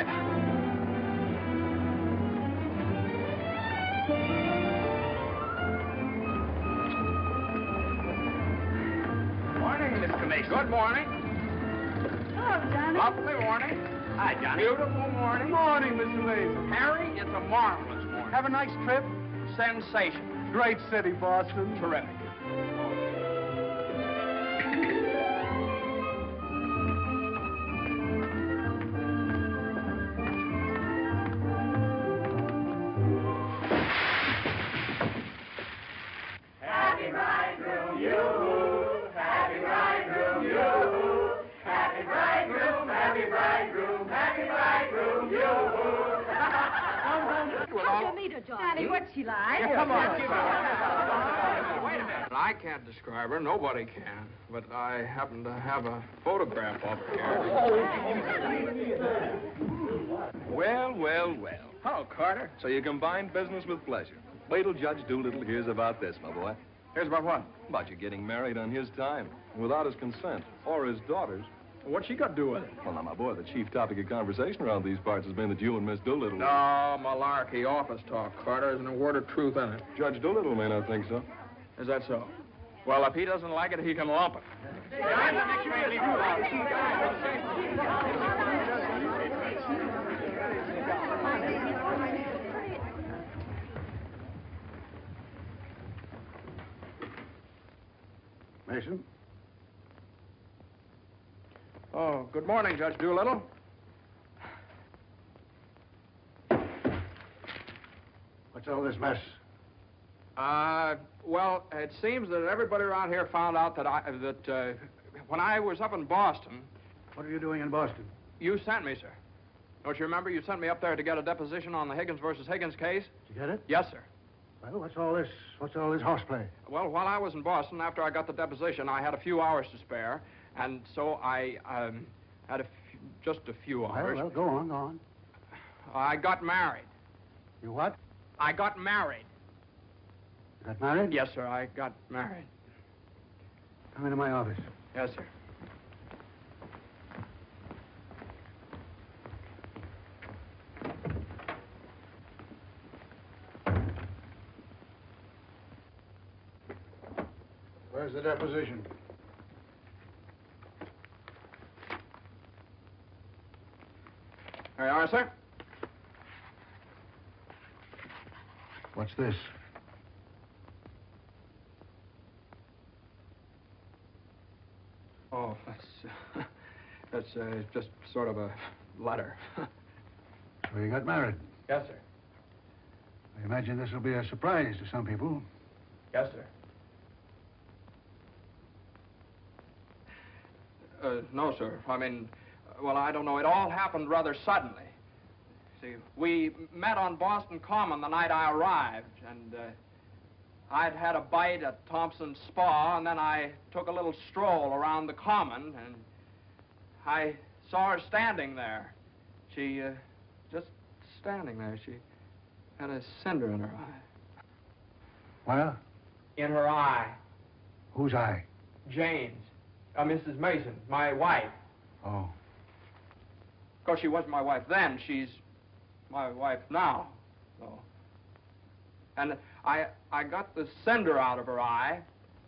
right. Morning, Miss Commission. Good morning. Hello, Johnny. Lovely morning. Hi, Johnny. Beautiful morning. Morning, Mr. Mason. Harry, it's a marvelous morning. Have a nice trip. Sensation. Great city, Boston. Terrific. Happy bridegroom, you. Happy bridegroom, you. Happy bridegroom, happy bridegroom, happy bridegroom, you. How'd you meet her, Johnny? What's she like? Come on. Wait a minute. I can't describe her. Nobody can. But I happen to have a photograph of her here. Well, well, well. Hello, Carter. So you combine business with pleasure. Wait till Judge Doolittle hears about this, my boy. Here's about what? About you getting married on his time, without his consent, or his daughter's. What's she got to do with it? Well, now, my boy, the chief topic of conversation around these parts has been that you and Miss Doolittle... No, malarkey, office talk, Carter. Isn't a word of truth in it. Judge Doolittle may not think so. Is that so? Well, if he doesn't like it, he can lump it. Mason? Oh, good morning, Judge Doolittle. What's all this mess? Well, it seems that everybody around here found out that when I was up in Boston... What are you doing in Boston? You sent me, sir. Don't you remember? You sent me up there to get a deposition on the Higgins versus Higgins case? Did you get it? Yes, sir. Well, what's all this horseplay? Well, while I was in Boston, after I got the deposition, I had a few hours to spare, and so I had just a few hours. Well, go on. I got married. You what? I got married. You got married? Yes, sir, I got married. Come into my office. Yes, sir. Where's the deposition? There you are, sir. What's this? Oh, that's just sort of a letter. So you got married. Yes, sir. I imagine this will be a surprise to some people. Yes, sir. No, sir. I mean, well, I don't know. It all happened rather suddenly. See, we met on Boston Common the night I arrived, and I'd had a bite at Thompson's Spa, and then I took a little stroll around the Common, and I saw her standing there. She, just standing there. She had a cinder in her eye. Where? In her eye. Whose eye? Jane's. Mrs. Mason, my wife. Oh. Of course, she wasn't my wife then. She's my wife now. So. And I got the cinder out of her eye.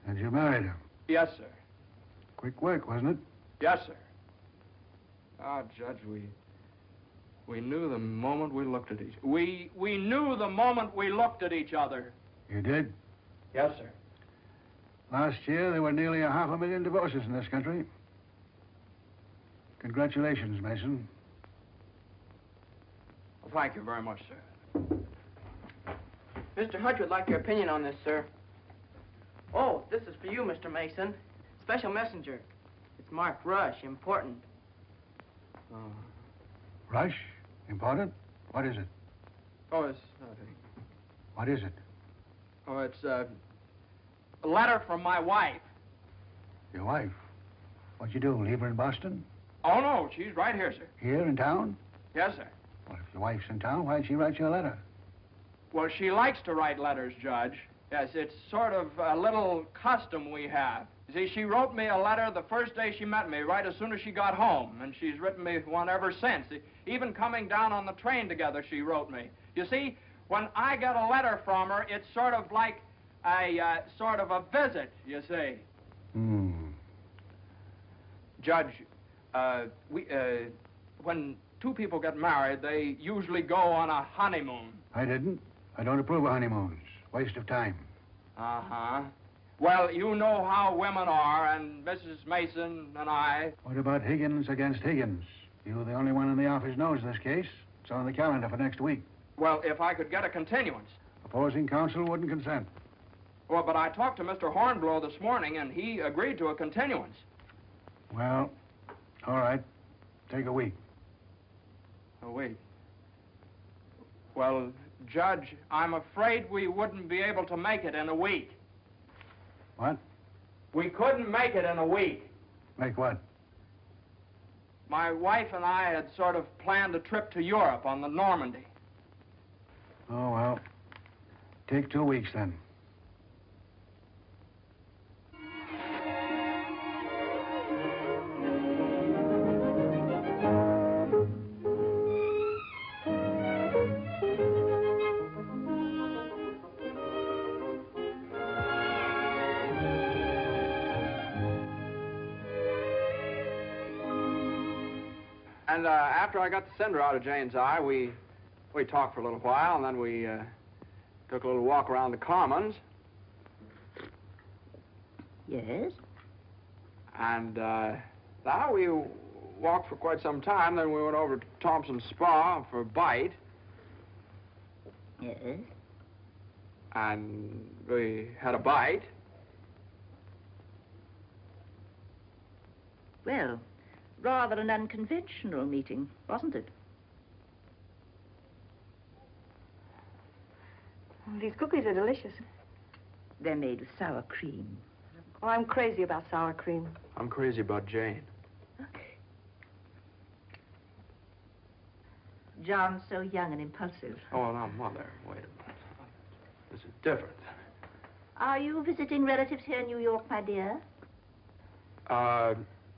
And you married her? Yes, sir. Quick work, wasn't it? Yes, sir. Ah, Judge, we knew the moment we looked at each other. We knew the moment we looked at each other. You did? Yes, sir. Last year, there were nearly 500,000 divorces in this country. Congratulations, Mason. Well, thank you very much, sir. Mr. Hutch would like your opinion on this, sir. Oh, this is for you, Mr. Mason. Special messenger. It's marked Rush, important. Rush? Important? What is it? Oh, it's nothing. What is it? Oh, it's a letter from my wife. Your wife? What'd you do, leave her in Boston? Oh, no, she's right here, sir. Here in town? Yes, sir. Well, if your wife's in town, why'd she write you a letter? Well, she likes to write letters, Judge. Yes, it's sort of a little custom we have. You see, she wrote me a letter the first day she met me, right as soon as she got home, and she's written me one ever since. Even coming down on the train together, she wrote me. You see, when I get a letter from her, it's sort of like a sort of a visit, you see. Judge, when two people get married, they usually go on a honeymoon. I didn't. I don't approve of honeymoons. Waste of time. Uh-huh. Well, you know how women are, and Mrs. Mason and I... What about Higgins against Higgins? You're the only one in the office knows this case. It's on the calendar for next week. Well, if I could get a continuance. Opposing counsel wouldn't consent. Well, but I talked to Mr. Hornblow this morning, and he agreed to a continuance. Well, all right. Take a week. A week? Well, Judge, I'm afraid we wouldn't be able to make it in a week. What? We couldn't make it in a week. Make what? My wife and I had sort of planned a trip to Europe on the Normandy. Oh, well. Take 2 weeks, then. And after I got the cinder out of Jane's eye, we talked for a little while, and then we took a little walk around the Commons. Yes? And now we walked for quite some time, then we went over to Thompson's Spa for a bite. Yes? And we had a bite. Well, rather an unconventional meeting, wasn't it? These cookies are delicious. They're made with sour cream. Oh, I'm crazy about sour cream. I'm crazy about Jane. John's so young and impulsive. Oh, now, Mother, wait a minute. This is different. Are you visiting relatives here in New York, my dear?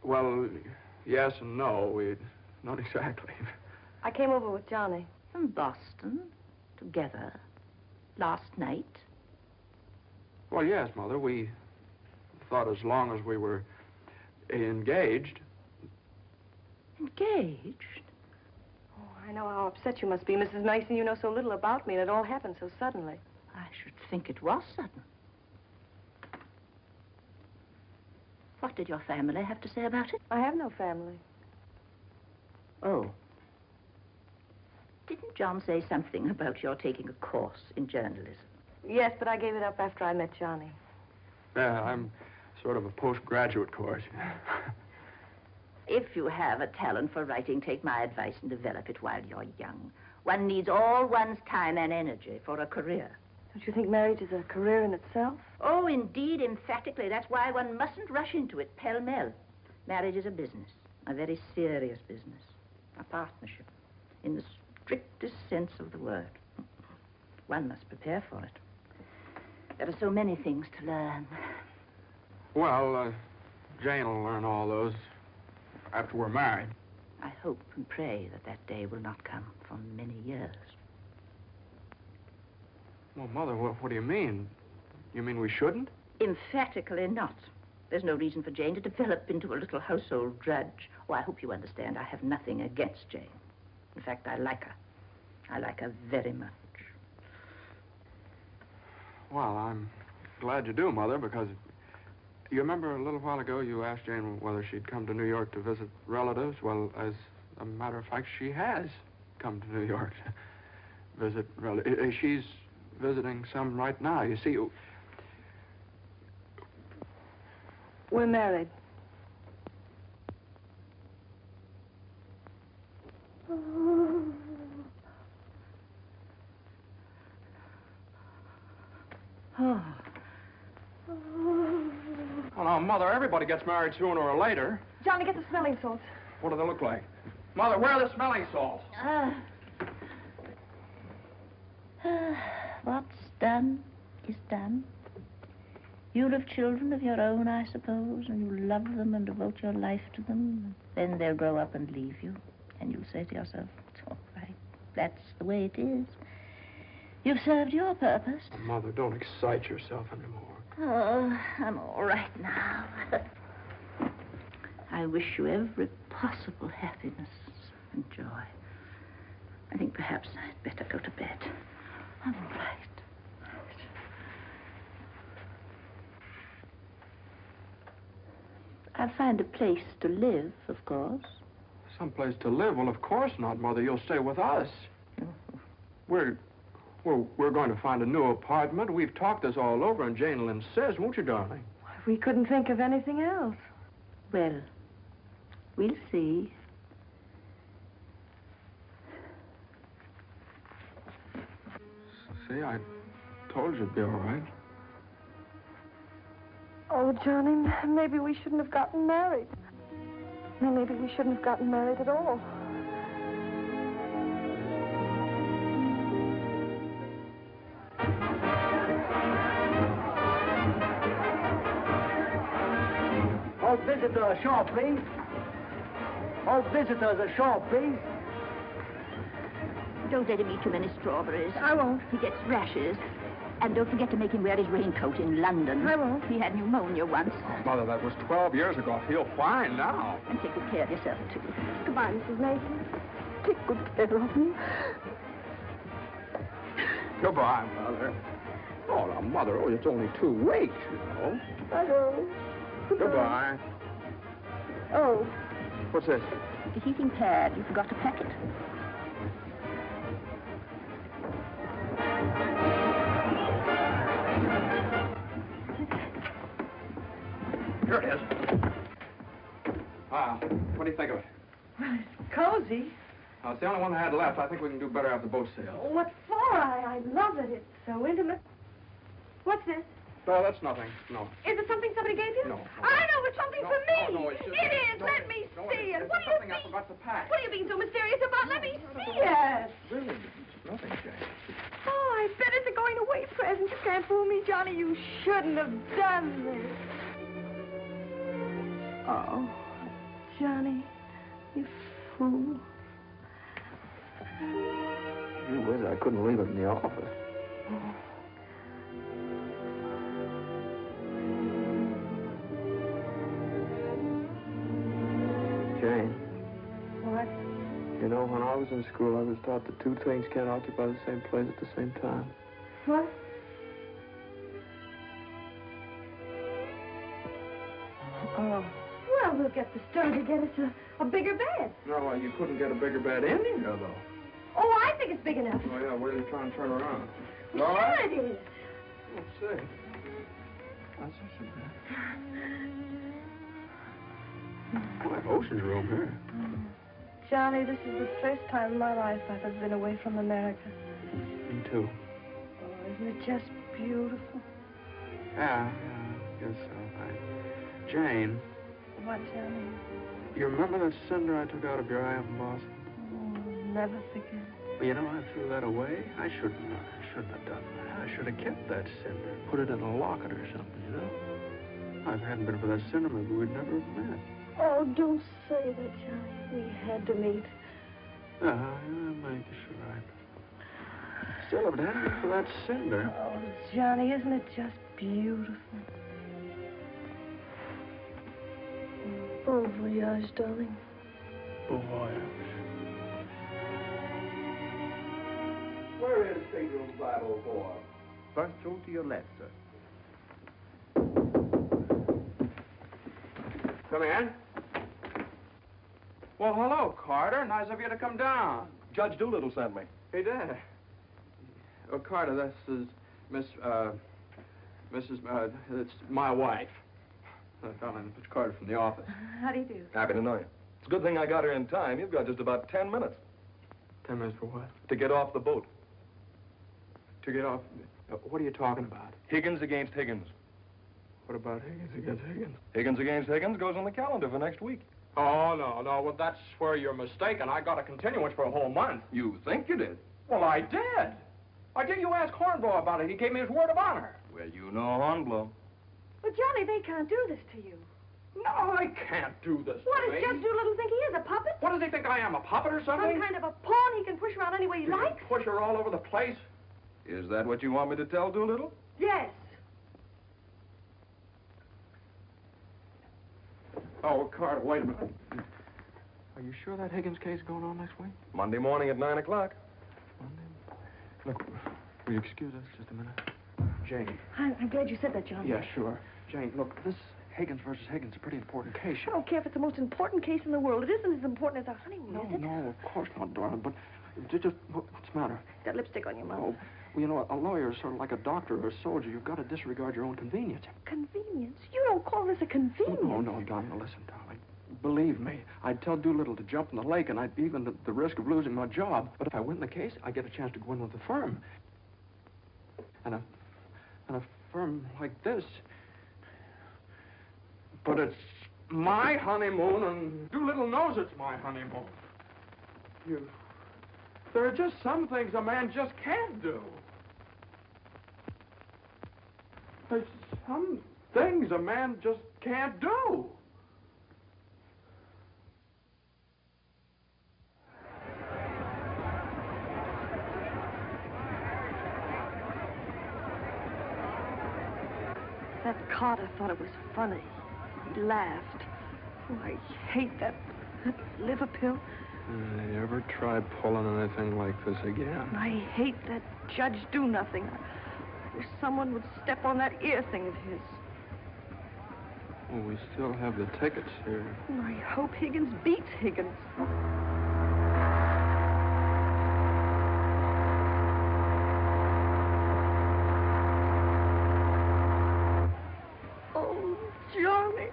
Well, yes and no. Not exactly. I came over with Johnny. From Boston, together, last night. Well, yes, Mother. We thought as long as we were engaged. Engaged? Oh, I know how upset you must be, Mrs. Mason. You know so little about me, and it all happened so suddenly. I should think it was sudden. What did your family have to say about it? I have no family. Oh. Didn't John say something about your taking a course in journalism? Yes, but I gave it up after I met Johnny. Yeah, I'm sort of a postgraduate course. If you have a talent for writing, take my advice and develop it while you're young. One needs all one's time and energy for a career. Don't you think marriage is a career in itself? Oh, indeed, emphatically. That's why one mustn't rush into it pell-mell. Marriage is a business, a very serious business, a partnership, in the strictest sense of the word. One must prepare for it. There are so many things to learn. Well, Jane will learn all those after we're married. I hope and pray that that day will not come for many years. Well, Mother, what do you mean? You mean we shouldn't? Emphatically not. There's no reason for Jane to develop into a little household drudge. Oh, I hope you understand. I have nothing against Jane. In fact, I like her. I like her very much. Well, I'm glad you do, Mother, because you remember a little while ago you asked Jane whether she'd come to New York to visit relatives? Well, as a matter of fact, she has come to New York to visit relatives. She's visiting some right now. You see, We're married. Oh. well, now, Mother, everybody gets married sooner or later. Johnny, get the smelling salts. What do they look like? Mother, where are the smelling salts? What's done is done. You'll have children of your own, I suppose, and you'll love them and devote your life to them. Then they'll grow up and leave you, and you'll say to yourself, it's all right. That's the way it is. You've served your purpose. Oh, Mother, don't excite yourself anymore. Oh, I'm all right now. I wish you every possible happiness and joy. I think perhaps I'd better go to bed. I'm all right. I'll find a place to live, of course. Someplace to live? Well, of course not, Mother. You'll stay with us. We're going to find a new apartment. We've talked this all over, and Jane will insist, won't you, darling? We couldn't think of anything else. Well, we'll see. See, I told you it'd be all right. Oh, Johnny, maybe we shouldn't have gotten married. Maybe we shouldn't have gotten married at all. All visitors ashore, please. All visitors ashore, please. Don't let him eat too many strawberries. I won't. He gets rashes. And don't forget to make him wear his raincoat in London. I won't. He had pneumonia once. Oh, Mother, that was 12 years ago. Feel fine now. And take good care of yourself, too. Goodbye, Mrs. Mason. Take good care of me. Goodbye, Mother. Oh, now, Mother, it's only 2 weeks, you know. I know. Goodbye. Oh. What's this? The heating pad. You forgot to pack it. Here it is. What do you think of it? Well, it's cozy. It's the only one I had left. I think we can do better after the boat sails. What for? I love it. It's so intimate. What's this? No, that's nothing. No. Is it something somebody gave you? No. I know, it's something for me. No, it's just... It is. No, Let me no, see it. it's What do you something mean? I forgot to pack. What are you being so mysterious about? Let me see it. Really, it's nothing, Jane. Oh, I bet it's a going-away present. You can't fool me, Johnny. You shouldn't have done this. Oh, Johnny, you fool. Gee whiz, I couldn't leave it in the office. Jane. What? You know, when I was in school, I was taught that 2 things can't occupy the same place at the same time. What? Oh. Well, we'll get the stone to get us a bigger bed. No, you couldn't get a bigger bed in here, though. Oh, I think it's big enough. Oh, yeah, where are you trying to turn around? Sure it is. Let's see. That's not so bad. Boy, ocean's room here. Johnny, this is the first time in my life I've ever been away from America. Me too. Oh, isn't it just beautiful? Yeah, I guess so. Jane, What, Johnny? you remember that cinder I took out of your eye up in Boston? Oh, never forget. Well, you know, I threw that away. I shouldn't have done that. I should have kept that cinder, put it in a locket or something, you know? If it hadn't been for that cinder, maybe we'd never have met. Oh, don't say that, Johnny. We had to meet. Yeah, I guess you're right. Still, if it hadn't been for that cinder... Oh, Johnny, isn't it just beautiful? Bon voyage, darling. Bon voyage. Where is stateroom 504? First room to your left, sir. Come in. Well, hello, Carter. Nice of you to come down. Judge Doolittle sent me. He did. Oh, Carter, this is it's my wife. It's Carter from the office. How do you do? Happy to know you. It's a good thing I got her in time. You've got just about 10 minutes 10 minutes for what? to get off the boat. To get off... what are you talking about? Higgins against Higgins. What about Higgins against Higgins? Higgins against Higgins goes on the calendar for next week. Oh, no. Well, that's where you're mistaken. I got a continuance for a whole month. You think you did? Well, I did. Why didn't you ask Hornblow about it? He gave me his word of honor. Well, you know Hornblow. But, Johnny, they can't do this to you. No, they can't do this What to does me. Judge Doolittle think he is, a puppet? What does he think I am, a puppet or something? Some kind of a pawn he can push around any way he You can likes? push her all over the place. Is that what you want me to tell Doolittle? Yes. Oh, Carter, wait a minute. Are you sure that Higgins case is going on next week? Monday morning at 9 o'clock. Monday? Look, will you excuse us just a minute? Jane. I'm glad you said that, Johnny. Yeah, sure. Jane, look, this Higgins versus Higgins is a pretty important case. I don't care if it's the most important case in the world. It isn't as important as our honeymoon, No, is it? no, of course not, darling, but what's the matter? That lipstick on your mouth. Oh, well, you know, a lawyer is sort of like a doctor or a soldier. You've got to disregard your own convenience. Convenience? You don't call this a convenience. No, darling, listen, darling. Believe me, I'd tell Doolittle to jump in the lake, and I'd be even the risk of losing my job. But if I win the case, I get a chance to go in with the firm. And a firm like this. But it's my honeymoon, and Doolittle knows it's my honeymoon. There are just some things a man just can't do. There's some things a man just can't do. That Carter thought it was funny. He laughed. Oh, I hate that liver pill. You ever try pulling anything like this again? I hate that Judge Do-Nothing. I wish someone would step on that ear thing of his. Well, we still have the tickets here. I hope Higgins beats Higgins. Oh, Johnny.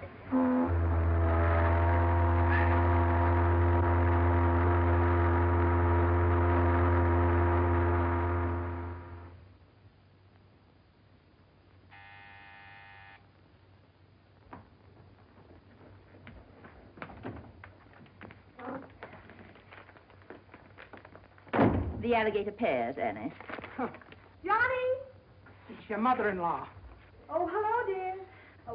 The alligator pears, Annie. Johnny! It's your mother-in-law. Oh, hello, dear.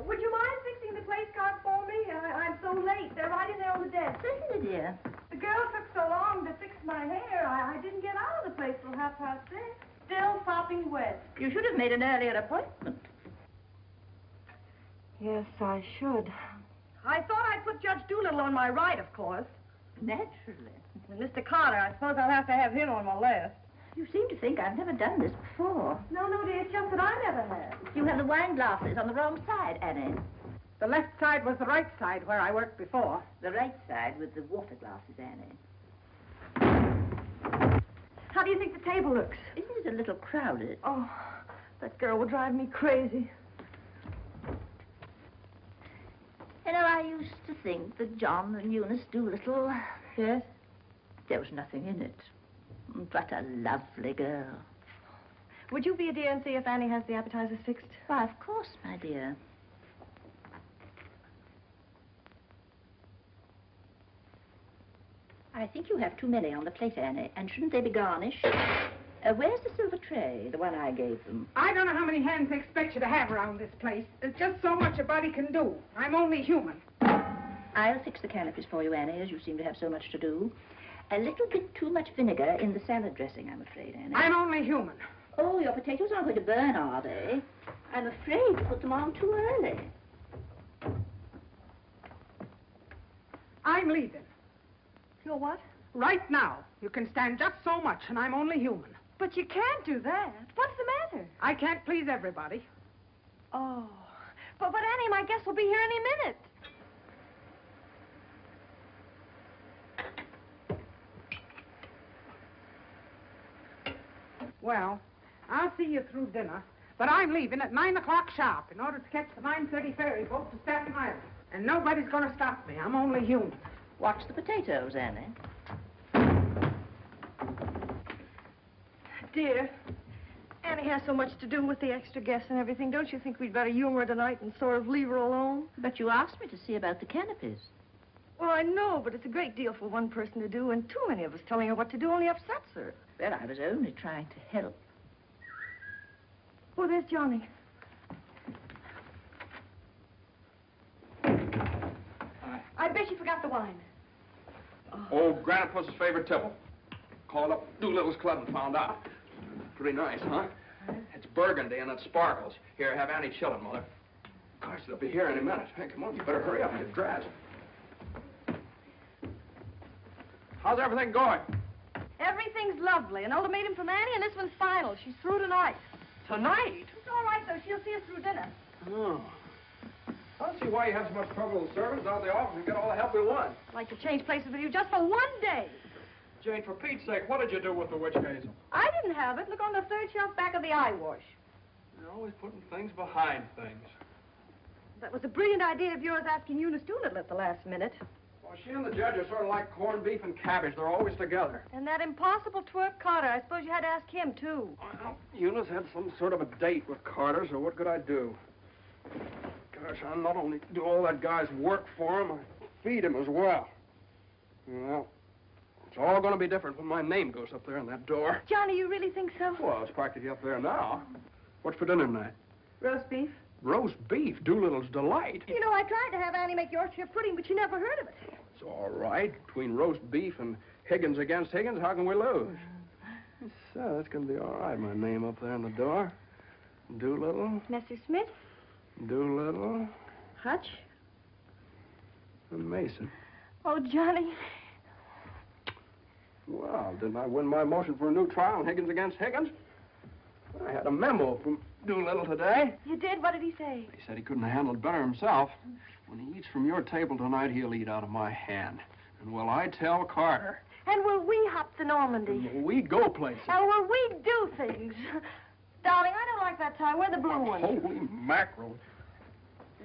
Would you mind fixing the place card for me? I'm so late. They're right in there on the desk. Certainly, dear. The girl took so long to fix my hair, I didn't get out of the place till 6:30. Still sopping wet. You should have made an earlier appointment. Yes, I should. I thought I'd put Judge Doolittle on my right, of course. Naturally. And Mr. Carter, I suppose I'll have to have him on my left. You seem to think I've never done this before. No, dear, it's just that I never have. You have the wine glasses on the wrong side, Annie. The left side was the right side where I worked before. The right side with the water glasses, Annie. How do you think the table looks? Isn't it a little crowded? Oh, that girl will drive me crazy. You know, I used to think that John and Eunice Doolittle... Yes? There was nothing in it. But a lovely girl. Would you be a dear and see if Annie has the appetizers fixed? Why, of course, my dear. I think you have too many on the plate, Annie. And shouldn't they be garnished? Where's the silver tray, the one I gave them? I don't know how many hands they expect you to have around this place. There's just so much a body can do. I'm only human. I'll fix the canopies for you, Annie, as you seem to have so much to do. A little bit too much vinegar in the salad dressing, I'm afraid, Annie. I'm only human. Oh, your potatoes aren't going to burn, are they? I'm afraid to put them on too early. I'm leaving. You're what? Right now. You can stand just so much, and I'm only human. But you can't do that. What's the matter? I can't please everybody. Oh. But Annie, my guest will be here any minute. Well, I'll see you through dinner, but I'm leaving at 9 o'clock sharp in order to catch the 9:30 ferry boat to Staten Island. And nobody's going to stop me. I'm only human. Watch the potatoes, Annie. Dear, Annie has so much to do with the extra guests and everything. Don't you think we'd better humor her tonight and sort of leave her alone? But you asked me to see about the canopies. Well, I know, but it's a great deal for one person to do, and too many of us telling her what to do only upsets her. Well, I was only trying to help. Oh, there's Johnny. I bet you forgot the wine. Old Granite Puss's favorite tipple. Called up Doolittle's club and found out. Pretty nice, huh? It's burgundy and it sparkles. Here, have Annie chill it, Mother. Gosh, they'll be here any minute. Hey, come on, you better hurry up and get dressed. How's everything going? Everything's lovely. An ultimatum from Annie, and this one's final. She's through tonight. Tonight? It's all right, though. She'll see us through dinner. Oh. I don't see why you have so much trouble with servants out of the office and get all the help we want. I'd like to change places with you just for one day. Jane, for Pete's sake, what did you do with the witch hazel? I didn't have it. Look on the third shelf back of the eye wash. You're always putting things behind things. That was a brilliant idea of yours asking Eunice Doolittle at the last minute. Well, she and the judge are sort of like corned beef and cabbage. They're always together. And that impossible twerk Carter, I suppose you had to ask him, too. Well, Eunice had some sort of a date with Carter, so what could I do? Gosh, I not only do all that guy's work for him, I feed him as well. Well, it's all going to be different when my name goes up there on that door. Johnny, you really think so? Well, it's practically up there now. What's for dinner tonight? Roast beef. Roast beef, Doolittle's delight. You know, I tried to have Annie make Yorkshire pudding, but she never heard of it. It's all right. Between roast beef and Higgins against Higgins, how can we lose? So, that's going to be all right, my name up there on the door. Doolittle, Mr. Smith? Doolittle, Hutch? and Mason. Oh, Johnny. Well, didn't I win my motion for a new trial on Higgins against Higgins? I had a memo from Doolittle today. You did? What did he say? He said he couldn't have handled it better himself. When he eats from your table tonight, he'll eat out of my hand. And will I tell Carter? And will we hop to Normandy? And will we go places? And will we do things? Darling, I don't like that tie. Wear the blue one. Holy mackerel.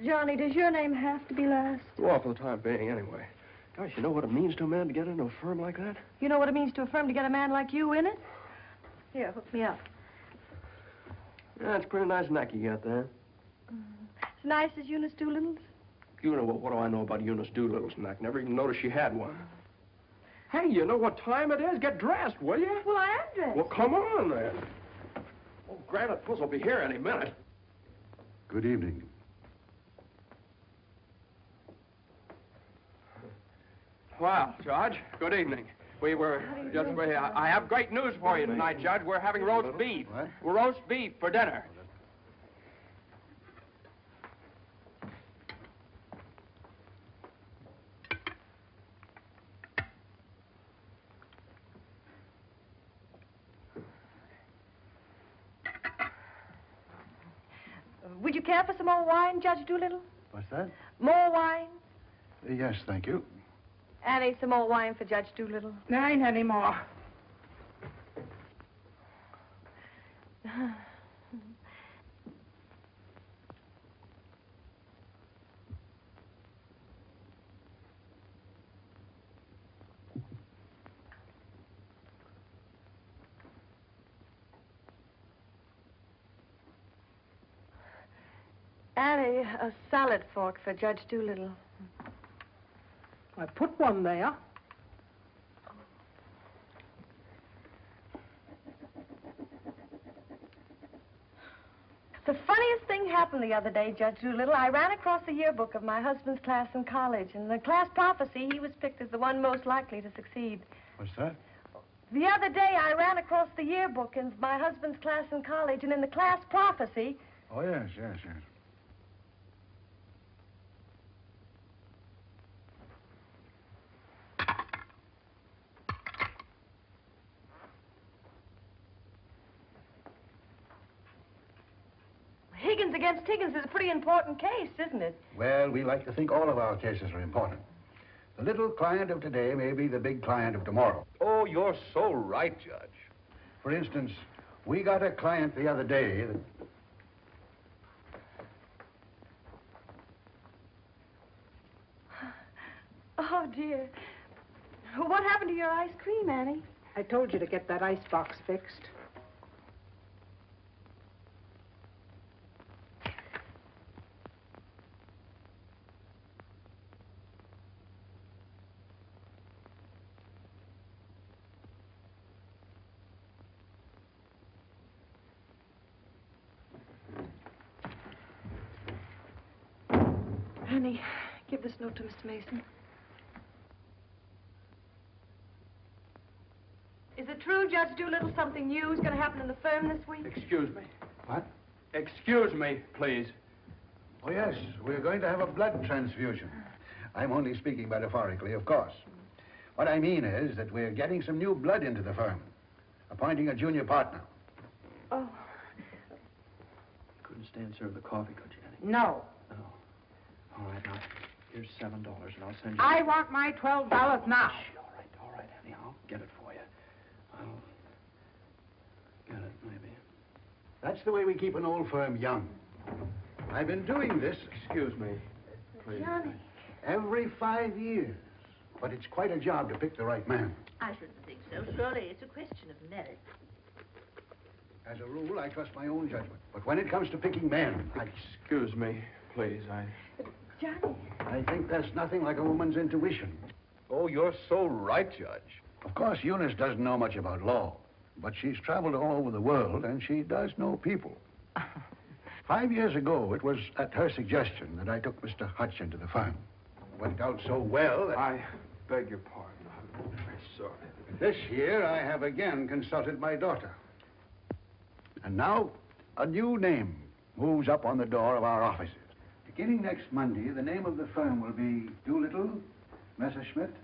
Johnny, does your name have to be last? Well, for the time being, anyway. Gosh, you know what it means to a man to get into a firm like that? You know what it means to a firm to get a man like you in it? Here, hook me up. Yeah, it's a pretty nice neck you got there. As nice as Eunice Doolittle's? You know, what do I know about Eunice Doolittle's neck? Never even noticed she had one. Hey, you know what time it is? Get dressed, will you? Well, I am dressed. Well, come on, then. Oh, Granite Puss will be here any minute. Good evening. Well, Judge, good evening. I have great news for you tonight, Judge. We're having roast beef. What? We're roast beef for dinner. Would you care for some more wine, Judge Doolittle? What's that? More wine? Yes, thank you. Annie, some more wine for Judge Doolittle. There ain't any more. Annie, a salad fork for Judge Doolittle. I put one there. The funniest thing happened the other day, Judge Doolittle. I ran across the yearbook of my husband's class in college. In the class prophecy, he was picked as the one most likely to succeed. What's that? The other day, I ran across the yearbook in my husband's class in college, and in the class prophecy... Oh, yes, yes, yes. Higgins against Higgins is a pretty important case, isn't it? Well, we like to think all of our cases are important. The little client of today may be the big client of tomorrow. Oh, you're so right, Judge. For instance, we got a client the other day that... Oh, dear. What happened to your ice cream, Annie? I told you to get that icebox fixed. Johnny, give this note to Mr. Mason. Is it true, Judge Doolittle, something new is going to happen in the firm this week? Excuse me. What? Excuse me, please. Oh, yes. We're going to have a blood transfusion. I'm only speaking metaphorically, of course. What I mean is that we're getting some new blood into the firm, appointing a junior partner. Oh. Couldn't stand serve the coffee, could you, Annie? No. No. All right, now, here's $7, and I'll send you... I want my $12 now. All right, Annie, I'll get it for you. I'll get it, maybe. That's the way we keep an old firm young. I've been doing this Excuse me, please. Johnny. every 5 years. But it's quite a job to pick the right man. I shouldn't think so. Surely it's a question of merit. As a rule, I trust my own judgment. But when it comes to picking men, Excuse me, please. Johnny. I think there's nothing like a woman's intuition. Oh, you're so right, Judge. Of course, Eunice doesn't know much about law, but she's traveled all over the world, and she does know people. 5 years ago, it was at her suggestion that I took Mr. Hutch into the firm. Went out so well that... I beg your pardon. I'm very sorry. This year, I have again consulted my daughter. And now, a new name moves up on the door of our offices. Beginning next Monday, the name of the firm will be Doolittle, Messerschmitt,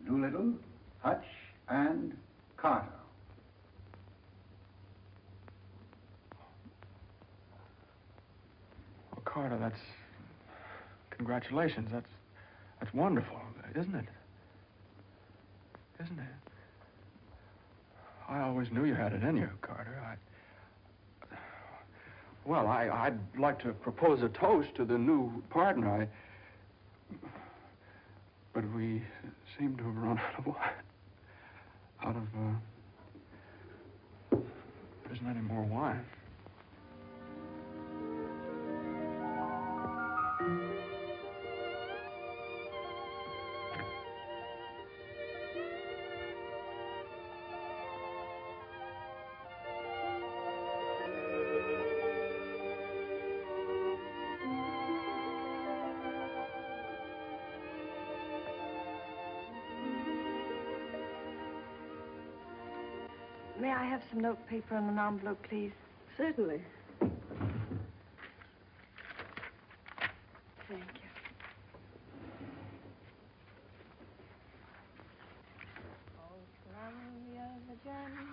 Doolittle, Hutch, and Carter. Well, Carter, that's... Congratulations. That's wonderful, isn't it? Isn't it? I always knew you had it in you, Carter. Well, I'd like to propose a toast to the new partner. But we seem to have run out of wine. There isn't any more wine. May I have some notepaper and an envelope, please? Certainly. Thank you.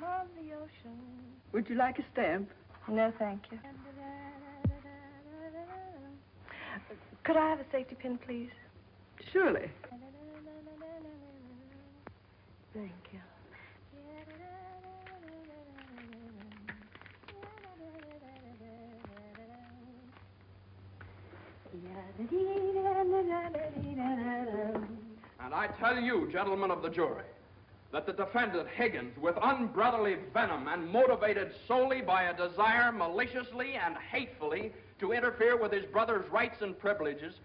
Of the ocean. Would you like a stamp? No, thank you. Could I have a safety pin, please? Surely. Thank you. And I tell you, gentlemen of the jury, that the defendant, Higgins, with unbrotherly venom and motivated solely by a desire maliciously and hatefully to interfere with his brother's rights and privileges,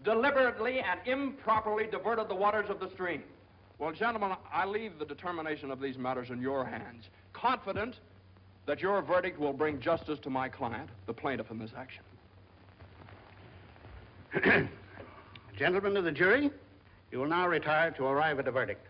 deliberately and improperly diverted the waters of the stream. Well, gentlemen, I leave the determination of these matters in your hands, confident that your verdict will bring justice to my client, the plaintiff in this action. Gentlemen of the jury, you will now retire to arrive at a verdict.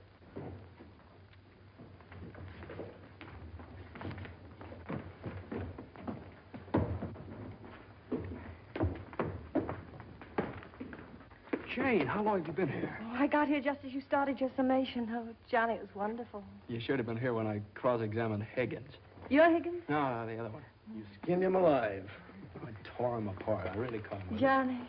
Jane, how long have you been here? Oh, I got here just as you started your summation. Oh, Johnny, it was wonderful. You should have been here when I cross-examined Higgins. You're Higgins? No, the other one. You skinned him alive. I tore him apart. I really caught him. Johnny.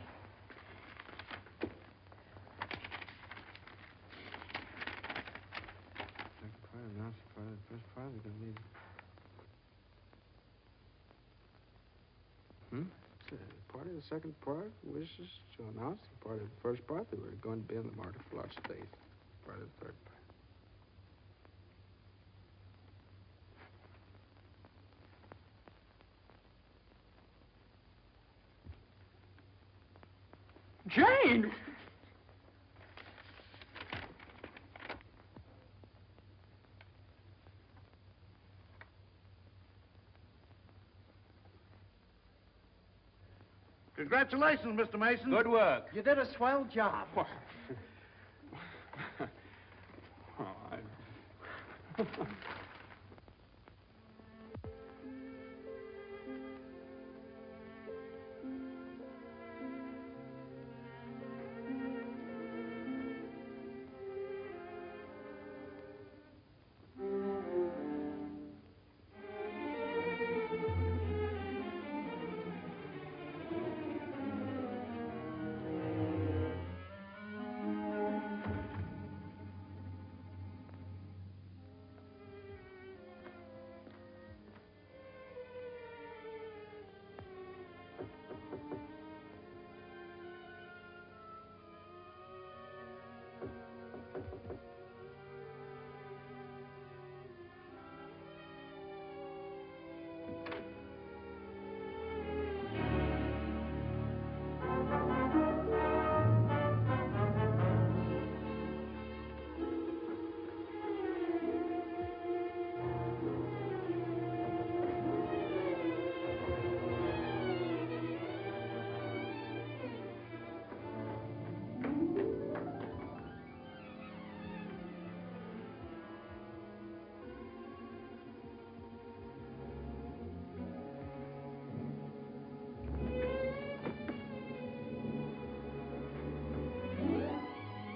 Part of the second part wishes to announce the part of the first part that we're going to be in the market for large space. Part of the third part. Jane! Congratulations, Mr. Mason. Good work. You did a swell job.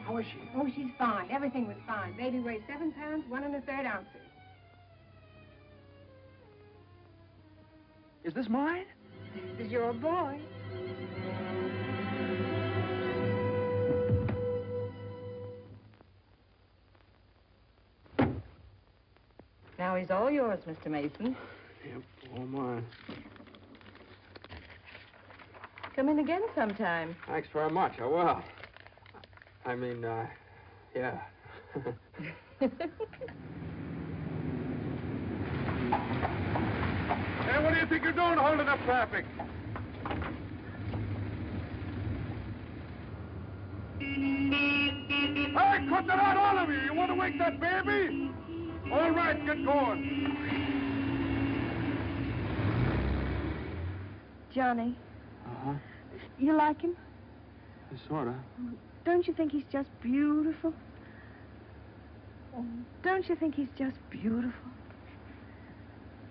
How is she? Oh, she's fine. Everything was fine. Baby weighs 7 pounds, 1 1/3 ounces. Is this mine? This is your boy. Now he's all yours, Mr. Mason. Yep, all mine. Come in again sometime. Thanks very much. I will. I mean, yeah. Hey, what do you think you're doing holding up traffic? Hey, cut that out, all of you! You want to wake that baby? All right, get going. Johnny, Uh-huh. you like him? Sort of. Don't you think he's just beautiful? Don't you think he's just beautiful?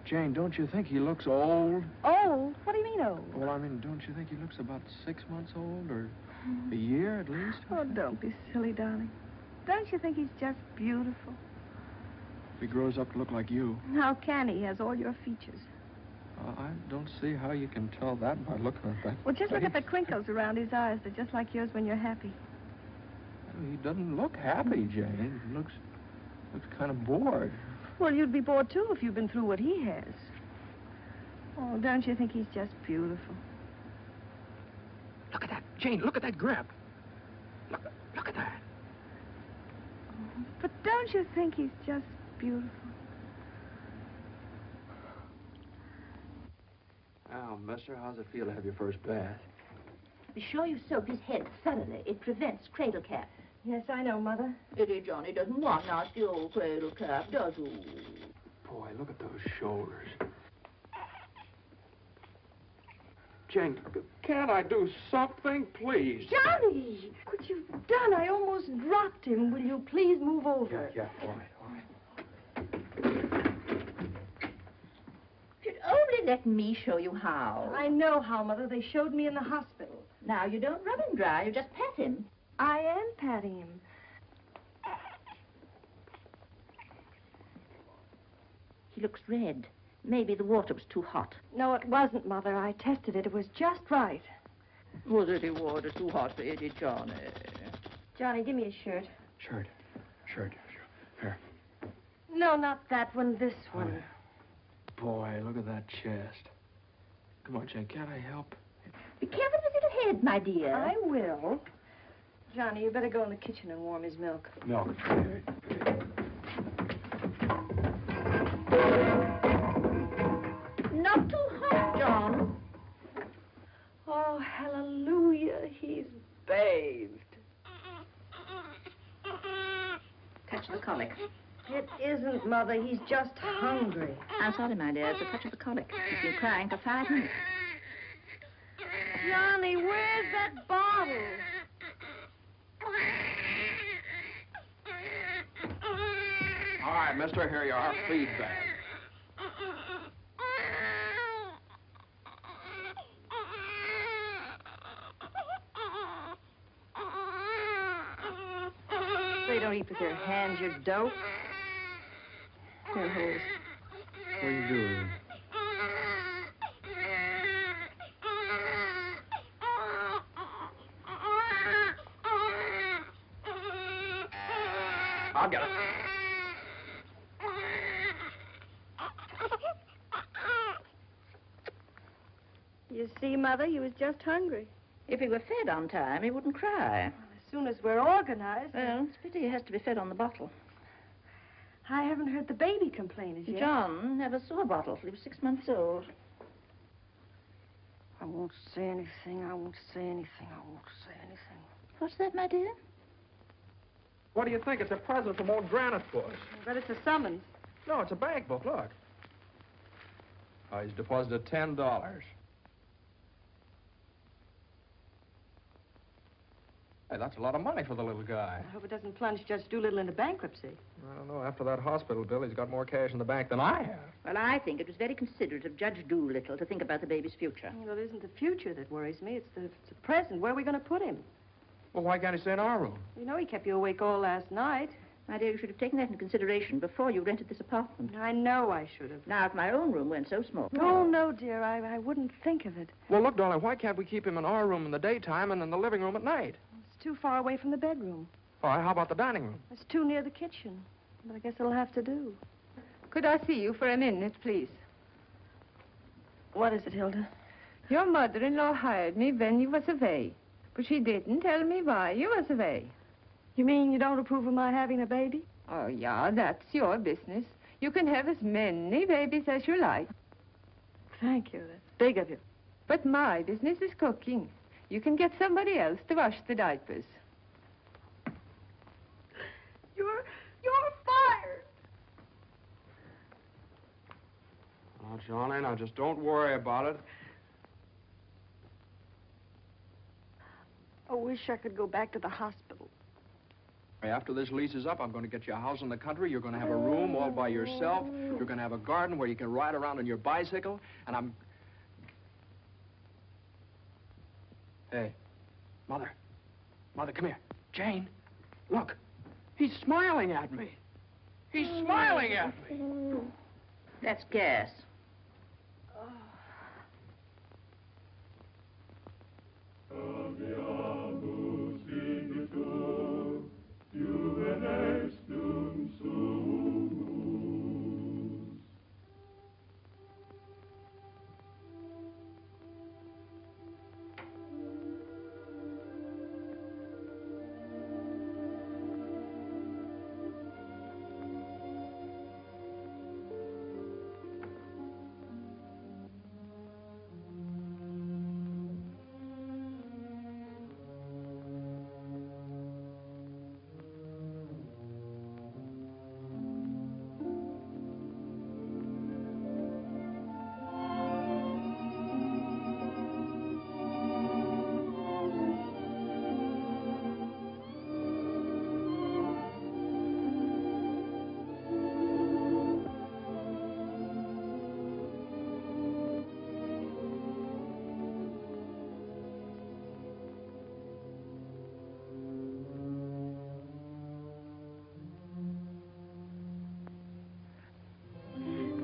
Jane, don't you think he looks old? Old? What do you mean old? Well, I mean, don't you think he looks about 6 months old, or a year at least? Oh, don't be silly, darling. Don't you think he's just beautiful? If he grows up to look like you. How can he? He has all your features. I don't see how you can tell that by looking at that. Well, just look at the face. crinkles around his eyes. They're just like yours when you're happy. He doesn't look happy, Jane. He looks kind of bored. Well, you'd be bored, too, if you'd been through what he has. Oh, don't you think he's just beautiful? Look at that, Jane. Look at that grip. Look at that. But don't you think he's just beautiful? Well, mister, how's it feel to have your first bath? Be sure you soak his head thoroughly. It prevents cradle cap. Yes, I know, Mother. Pity Johnny doesn't want nasty old cradle cap, does he? Boy, look at those shoulders. Jane, can't I do something, please? Johnny! What you've done, I almost dropped him. Will you please move over? Yeah, all right. If you'd only let me show you how. I know how, Mother. They showed me in the hospital. Now, you don't rub him dry, you just pat him. I am patting him. He looks red. Maybe the water was too hot. No, it wasn't, Mother. I tested it. It was just right. Was it the water too hot for Eddie, Johnny? Johnny, give me a shirt. Shirt. Here. No, not that one. This one. Boy, look at that chest. Come on, Jane, can't I help? Be careful with your head, my dear. I will. Johnny, you better go in the kitchen and warm his milk. Milk. Not too hot, John. Oh, hallelujah. He's bathed. Touch of the colic. It isn't, Mother. He's just hungry. I'm sorry, my dear. It's a touch of the colic. He's been crying for 5 minutes. Johnny, where's that bottle? All right, mister, here you are. Feed bag. They don't eat with their hands, you dope. Here, hold. What are you doing? I'll get it. You see, Mother, he was just hungry. If he were fed on time, he wouldn't cry. As soon as we're organized. Well, it's a pity he has to be fed on the bottle. I haven't heard the baby complain as yet. John never saw a bottle till he was 6 months old. I won't say anything. I won't say anything. I won't say anything. What's that, my dear? What do you think? It's a present from old Granite for us. But it's a summons. No, it's a bank book. Look. Oh, he's deposited $10. Hey, that's a lot of money for the little guy. I hope it doesn't plunge Judge Doolittle into bankruptcy. I don't know. After that hospital bill, he's got more cash in the bank than I have. Well, I think it was very considerate of Judge Doolittle to think about the baby's future. Well, it isn't the future that worries me. It's the present. Where are we going to put him? Well, why can't he stay in our room? You know he kept you awake all last night. My dear, you should have taken that into consideration before you rented this apartment. I know I should have. Now, if my own room weren't so small. Oh, no, dear. I wouldn't think of it. Well, look, darling, why can't we keep him in our room in the daytime and in the living room at night? It's too far away from the bedroom. All right, how about the dining room? It's too near the kitchen. But I guess it'll have to do. Could I see you for a minute, please? What is it, Hilda? Your mother-in-law hired me when you was away. But she didn't tell me why you was away. You mean you don't approve of my having a baby? Oh, yeah, that's your business. You can have as many babies as you like. Thank you. That's big of you. But my business is cooking. You can get somebody else to wash the diapers. You're fired. Oh, Johnny, now just don't worry about it. I wish I could go back to the hospital. After this lease is up, I'm going to get you a house in the country. You're going to have a room all by yourself. You're going to have a garden where you can ride around on your bicycle. And I'm... Hey, Mother. Mother, come here. Jane, look. He's smiling at me. He's smiling at me. That's gas.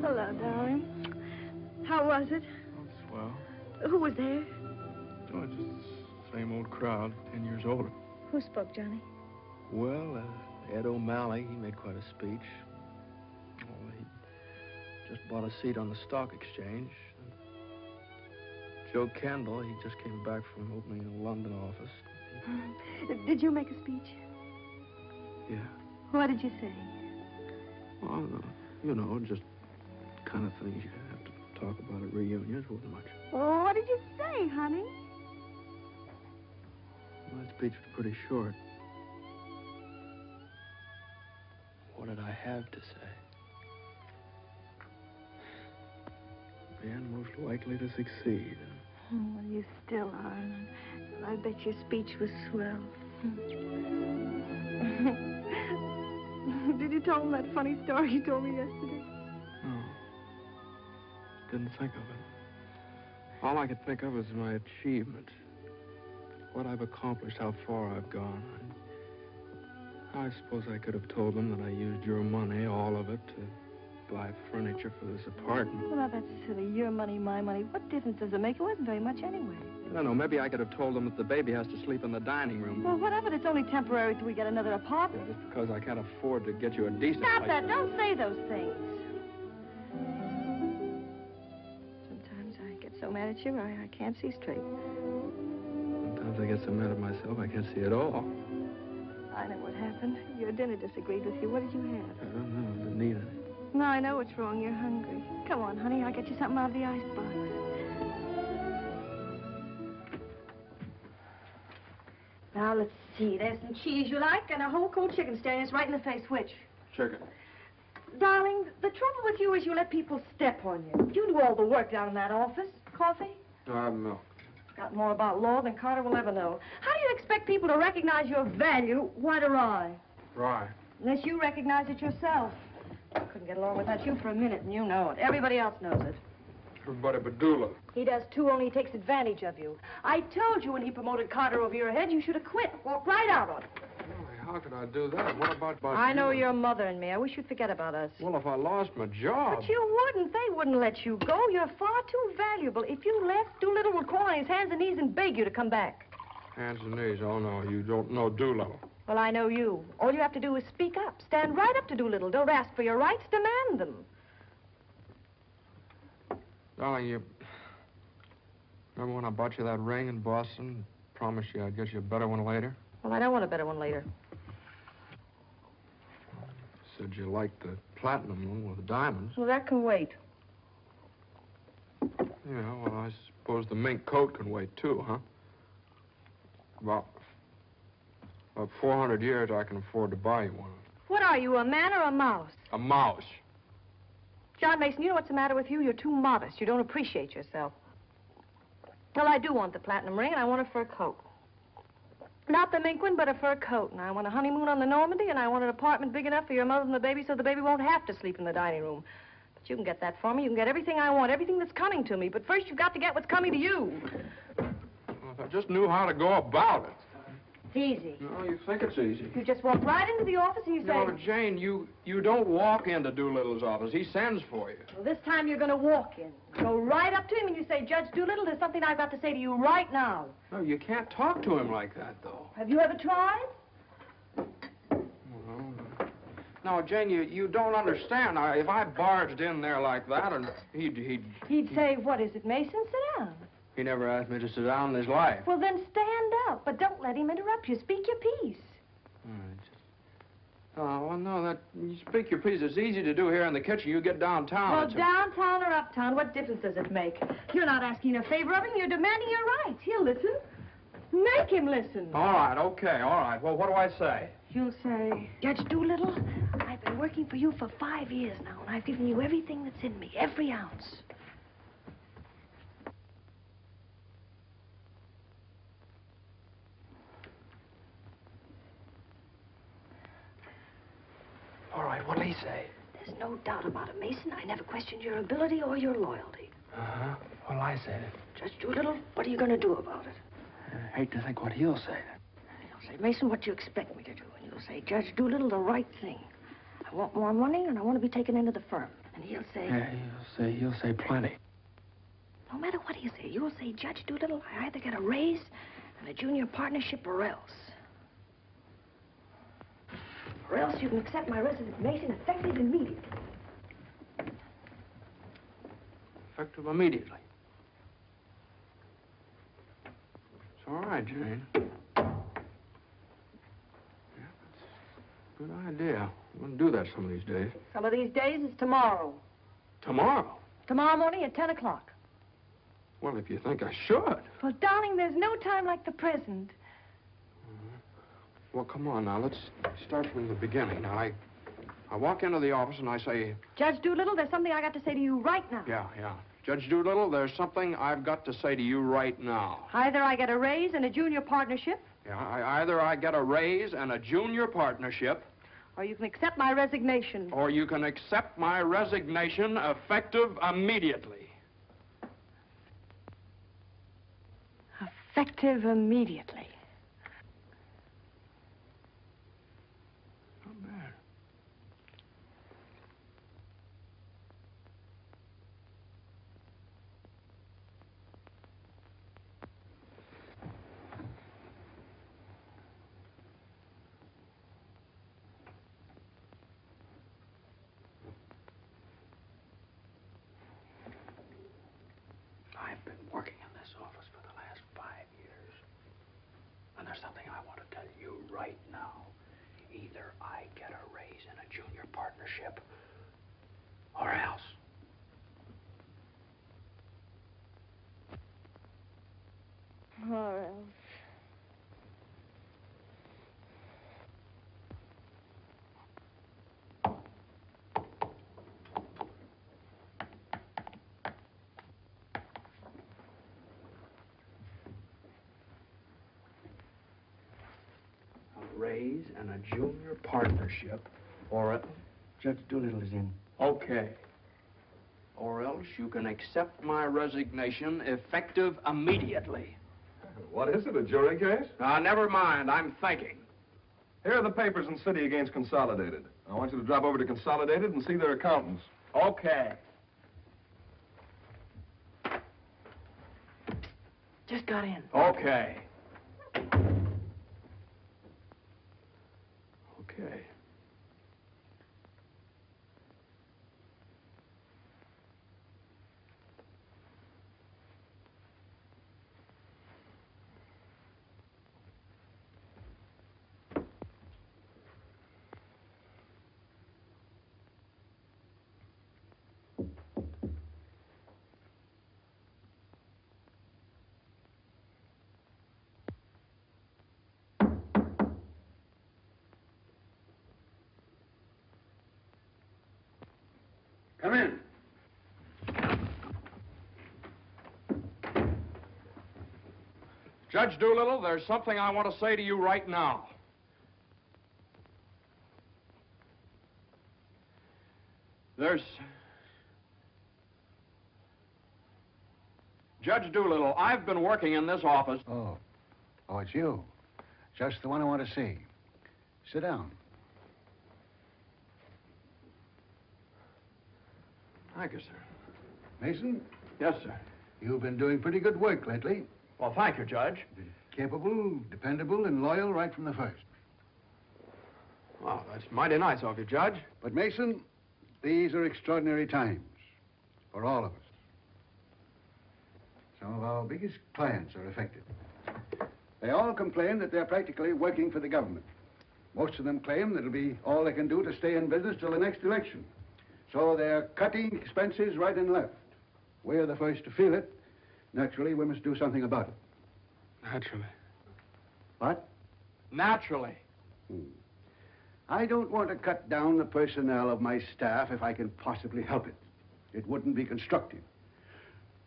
Hello, darling. How was it? Swell. Who was there? Oh, just the same old crowd, 10 years older. Who spoke, Johnny? Well, Ed O'Malley, he made quite a speech. Oh, he just bought a seat on the stock exchange. Joe Kendall, he just came back from opening a London office. Did you make a speech? Yeah. What did you say? Well, you know, just kind of things you have to talk about at reunions. Wasn't much. Oh, what did you say, honey? Well, that speech was pretty short. What did I have to say? Man most likely to succeed. Well, you still are. And I bet your speech was swell. Did you tell him that funny story you told me yesterday? No. Didn't think of it. All I could think of was my achievements. What I've accomplished, how far I've gone. I suppose I could have told them that I used your money, all of it, to buy furniture for this apartment. Well, now, that's silly. Your money, my money. What difference does it make? It wasn't very much anyway. I don't know. Maybe I could have told them that the baby has to sleep in the dining room. Well, whatever. It's only temporary till we get another apartment. Just because I can't afford to get you a decent Stop place. that. Don't say those things. Sometimes I get so mad at you, I can't see straight. Sometimes I get so mad at myself, I can't see at all. I know what happened. Your dinner disagreed with you. What did you have? I don't know. I didn't eat anything. No, I know what's wrong. You're hungry. Come on, honey. I'll get you something out of the icebox. Now, let's see. There's some cheese you like and a whole cold chicken staring us right in the face. Which? Chicken. Darling, the trouble with you is you let people step on you. You do all the work down in that office. Coffee? No, I have milk. Got more about law than Carter will ever know. How do you expect people to recognize your value? What a rye. Rye. Unless you recognize it yourself. I couldn't get along without you for a minute, and you know it. Everybody else knows it. Everybody but Dula. He does, too, only he takes advantage of you. I told you when he promoted Carter over your head, you should have quit. Walked right out on it. How could I do that? What about I know you? your mother and me. I wish you'd forget about us. Well, if I lost my job... But you wouldn't. They wouldn't let you go. You're far too valuable. If you left, Doolittle would crawl on his hands and knees and beg you to come back. Hands and knees? Oh, no, you don't know Doolittle. Well, I know you. All you have to do is speak up. Stand right up to Doolittle. Don't ask for your rights. Demand them. Darling, you... Remember when I bought you that ring in Boston? Promised you I'd get you a better one later? Well, I don't want a better one later. Said you liked the platinum one with the diamonds. Well, that can wait. Yeah, well, I suppose the mink coat can wait, too, huh? About 400 years, I can afford to buy you one. What are you, a man or a mouse? A mouse. John Mason, you know what's the matter with you? You're too modest. You don't appreciate yourself. Well, I do want the platinum ring, and I want a fur coat. Not the mink one, but a fur coat. And I want a honeymoon on the Normandy, and I want an apartment big enough for your mother and the baby so the baby won't have to sleep in the dining room. But you can get that for me. You can get everything I want, everything that's coming to me. But first, you've got to get what's coming to you. Well, if I just knew how to go about it. It's easy. No, you think it's easy. You just walk right into the office and you say... No, Jane, you don't walk into Doolittle's office. He sends for you. Well, this time you're going to walk in. Go right up to him and you say, Judge Doolittle, there's something I've got to say to you right now. No, you can't talk to him like that, though. Have you ever tried? No, Jane, you don't understand. If I barged in there like that, and He'd say, what is it, Mason? Sit down. He never asked me to sit down in his life. Well, then stand up, but don't let him interrupt you. Speak your piece. All right. Oh, well, no, you speak your piece. It's easy to do here in the kitchen. You get downtown. Well, downtown or uptown, what difference does it make? You're not asking a favor of him. You're demanding your rights. He'll listen. Make him listen. All right, okay, all right. Well, what do I say? You'll say, Judge Doolittle, I've been working for you for 5 years now, and I've given you everything that's in me, every ounce. All right, what'll he say? There's no doubt about it, Mason. I never questioned your ability or your loyalty. Uh-huh. What'll I say? Judge Doolittle, what are you going to do about it? I hate to think what he'll say. He'll say, Mason, what do you expect me to do? And you'll say, Judge Doolittle, the right thing. I want more money, and I want to be taken into the firm. And he'll say... Yeah, he'll say plenty. No matter what he'll say, you'll say, Judge Doolittle, I either get a raise and a junior partnership or else. Or else you can accept my resignation effective immediately. Effective immediately. It's all right, Jane. Yeah, that's a good idea. I'm going to do that some of these days. Some of these days is tomorrow. Tomorrow? Tomorrow morning at 10 o'clock. Well, if you think I should. Well, darling, there's no time like the present. Well, come on now. Let's start from the beginning. Now, I walk into the office and I say... Judge Doolittle, there's something I got to say to you right now. Yeah. Judge Doolittle, there's something I've got to say to you right now. Either I get a raise and a junior partnership, Yeah, either I get a raise and a junior partnership, or you can accept my resignation. or you can accept my resignation effective immediately. Effective immediately. Not bad. I've been working in this office for the last 5 years. And there's something I want to tell you right now. Either I get a raise in a junior partnership, or else. Or else. A raise and a junior partnership, or a... Judge Doolittle is in. Okay. Or else you can accept my resignation effective immediately. What is it, a jury case? Never mind, I'm thinking. Here are the papers in city against Consolidated. I want you to drop over to Consolidated and see their accountants. Okay. Just got in. Okay. Okay. Come in. Judge Doolittle, there's something I want to say to you right now. Judge Doolittle, I've been working in this office. Oh, it's you. Just the one I want to see. Sit down. Thank you, sir. Mason, Yes, sir. you've been doing pretty good work lately. Well, thank you, Judge. Capable, dependable, and loyal right from the first. Well, that's mighty nice of you, Judge. But, Mason, these are extraordinary times for all of us. Some of our biggest clients are affected. They all complain that they're practically working for the government. Most of them claim that it'll be all they can do to stay in business till the next election. So they're cutting expenses right and left. We're the first to feel it. Naturally, we must do something about it. Naturally. What? Naturally. I don't want to cut down the personnel of my staff if I can possibly help it. It wouldn't be constructive.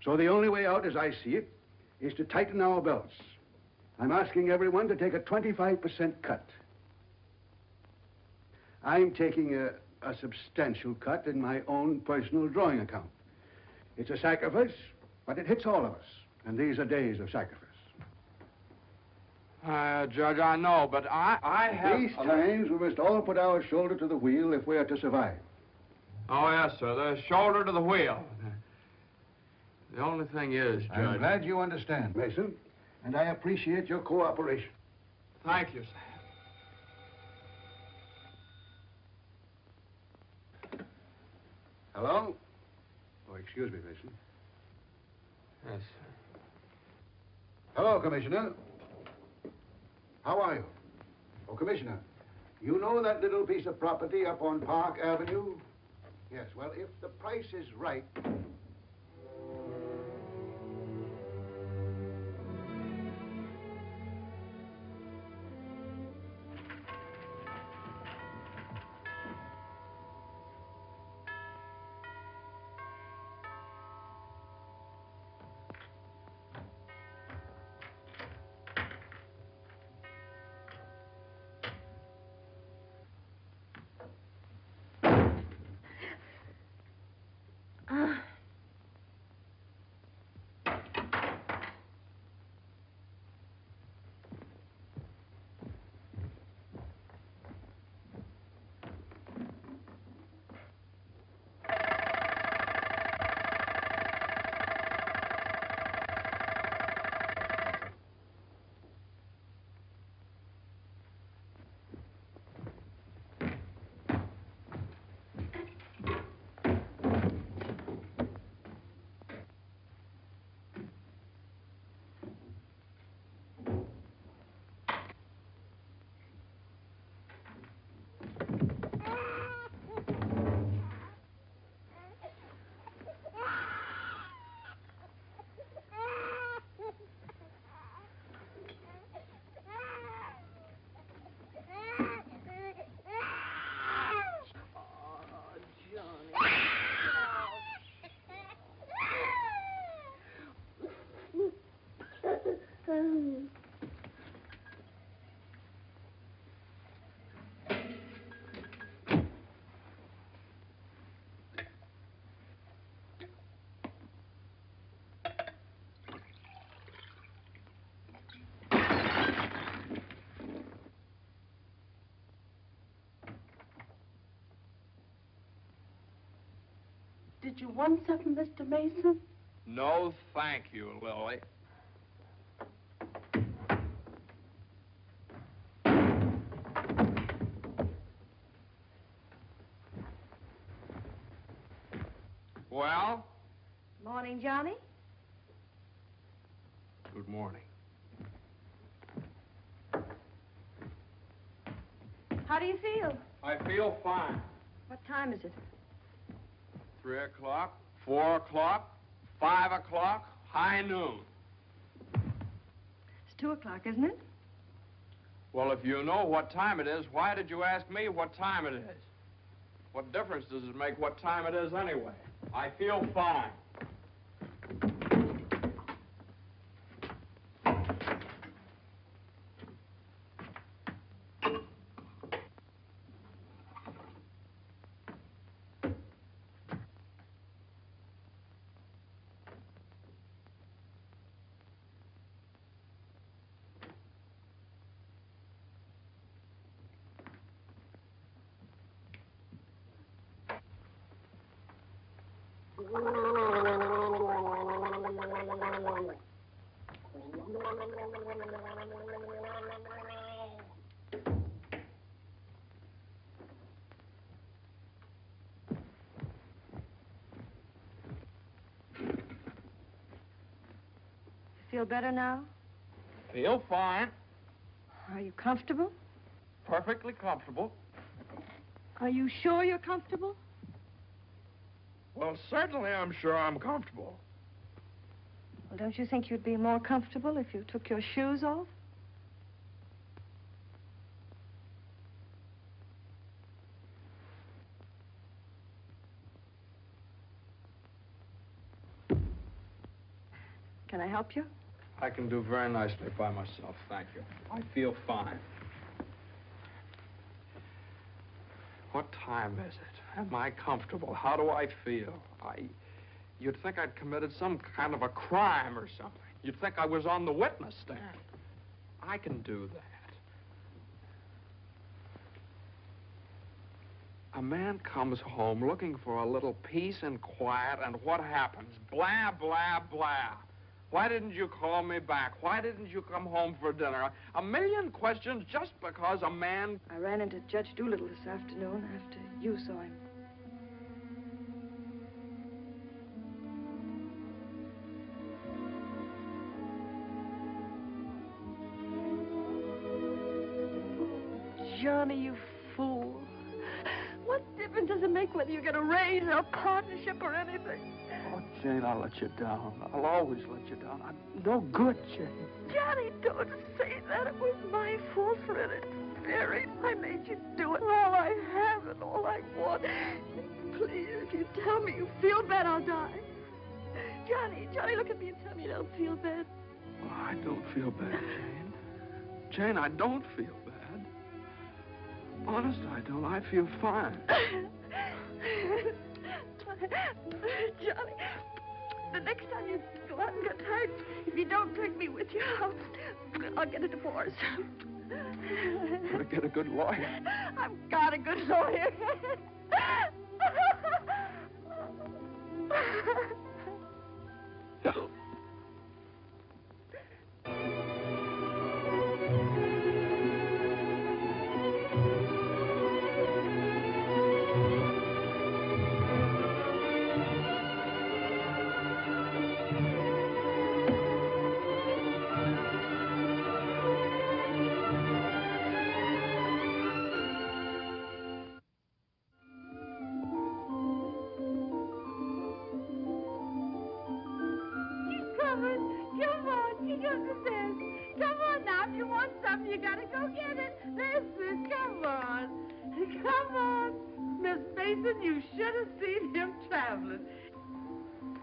So the only way out, as I see it, is to tighten our belts. I'm asking everyone to take a 25% cut. I'm taking a substantial cut in my own personal drawing account. It's a sacrifice, but it hits all of us. And these are days of sacrifice. Judge, I know, but I have... These times, we must all put our shoulder to the wheel if we are to survive. Oh, yes, sir. The shoulder to the wheel. The only thing is, Judge... I'm glad you understand, Mason, and I appreciate your cooperation. Thank you, sir. Hello? Oh, excuse me, Mason. Yes, sir. Hello, Commissioner. How are you? Oh, Commissioner, you know that little piece of property up on Park Avenue? Yes, well, if the price is right... Did you want something, Mr. Mason? No, thank you, Lily. Well? Morning, Johnny. Good morning. How do you feel? I feel fine. What time is it? 3 o'clock, 4 o'clock, 5 o'clock, high noon. It's 2 o'clock, isn't it? Well, if you know what time it is, why did you ask me what time it is? What difference does it make what time it is anyway? I feel fine. Feel better now? Feel fine. Are you comfortable? Perfectly comfortable. Are you sure you're comfortable? Well, certainly I'm sure I'm comfortable. Well, don't you think you'd be more comfortable if you took your shoes off? Can I help you? I can do very nicely by myself, thank you. I feel fine. What time is it? Am I comfortable? How do I feel? You'd think I'd committed some kind of a crime or something. You'd think I was on the witness stand. I can do that. A man comes home looking for a little peace and quiet, and what happens? Blah, blah, blah. Why didn't you call me back? Why didn't you come home for dinner? A million questions just because a man... I ran into Judge Doolittle this afternoon after you saw him. Johnny, you fool. What difference does it make whether you get a raise or a partnership or anything? Oh, Jane, I'll let you down. I'll always let you down. I'm no good, Jane. Johnny, don't say that. It was my fault for it. Very. I made you do it. All I have and all I want. Please, if you tell me you feel bad, I'll die. Johnny, look at me and tell me you don't feel bad. Oh, I don't feel bad, Jane. Jane, I don't feel bad. Honest, I don't. I feel fine. Johnny, the next time you go out and get tired, if you don't take me with you, I'll get a divorce. Better get a good lawyer. I've got a good lawyer.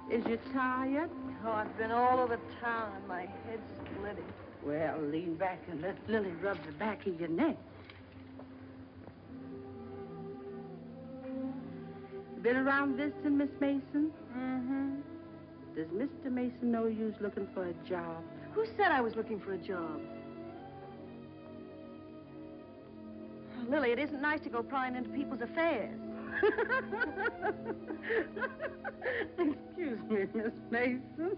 Is you tired? Oh, I've been all over town and my head's splitting. Well, lean back and let Lily rub the back of your neck. Been around visiting, Miss Mason? Mm-hmm. Does Mr. Mason know you's looking for a job? Who said I was looking for a job? Lily, it isn't nice to go prying into people's affairs. Excuse me, Miss Mason.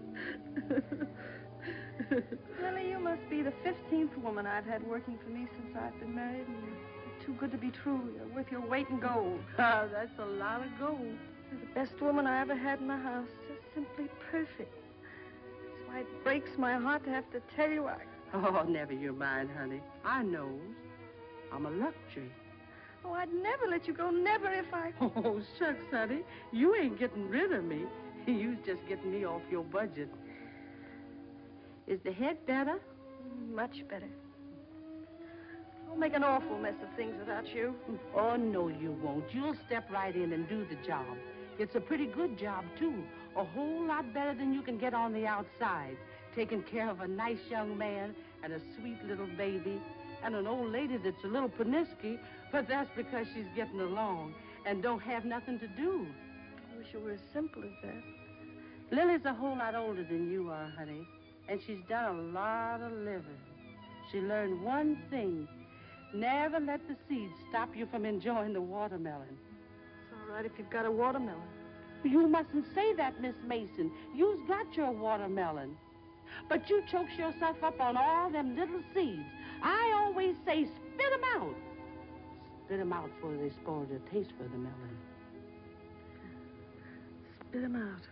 Lily, you must be the 15th woman I've had working for me since I've been married, and you're too good to be true. You're worth your weight in gold. Ah, that's a lot of gold. You're the best woman I ever had in the house. Just simply perfect. That's why it breaks my heart to have to tell you Oh, never you mind, honey. I knows. I'm a luxury. Oh, I'd never let you go, never if I... Oh, shucks, honey. You ain't getting rid of me. You's just getting me off your budget. Is the head better? Much better. I'll make an awful mess of things without you. Oh, no, you won't. You'll step right in and do the job. It's a pretty good job, too. A whole lot better than you can get on the outside. Taking care of a nice young man and a sweet little baby and an old lady that's a little panicky, but that's because she's getting along and don't have nothing to do. I wish it were as simple as that. Lily's a whole lot older than you are, honey, and she's done a lot of living. She learned one thing. Never let the seeds stop you from enjoying the watermelon. It's all right if you've got a watermelon. You mustn't say that, Miss Mason. You've got your watermelon. But you chokes yourself up on all them little seeds. I always say, spit 'em out. Spit 'em out before they spoil the taste for the melon. Spit 'em out.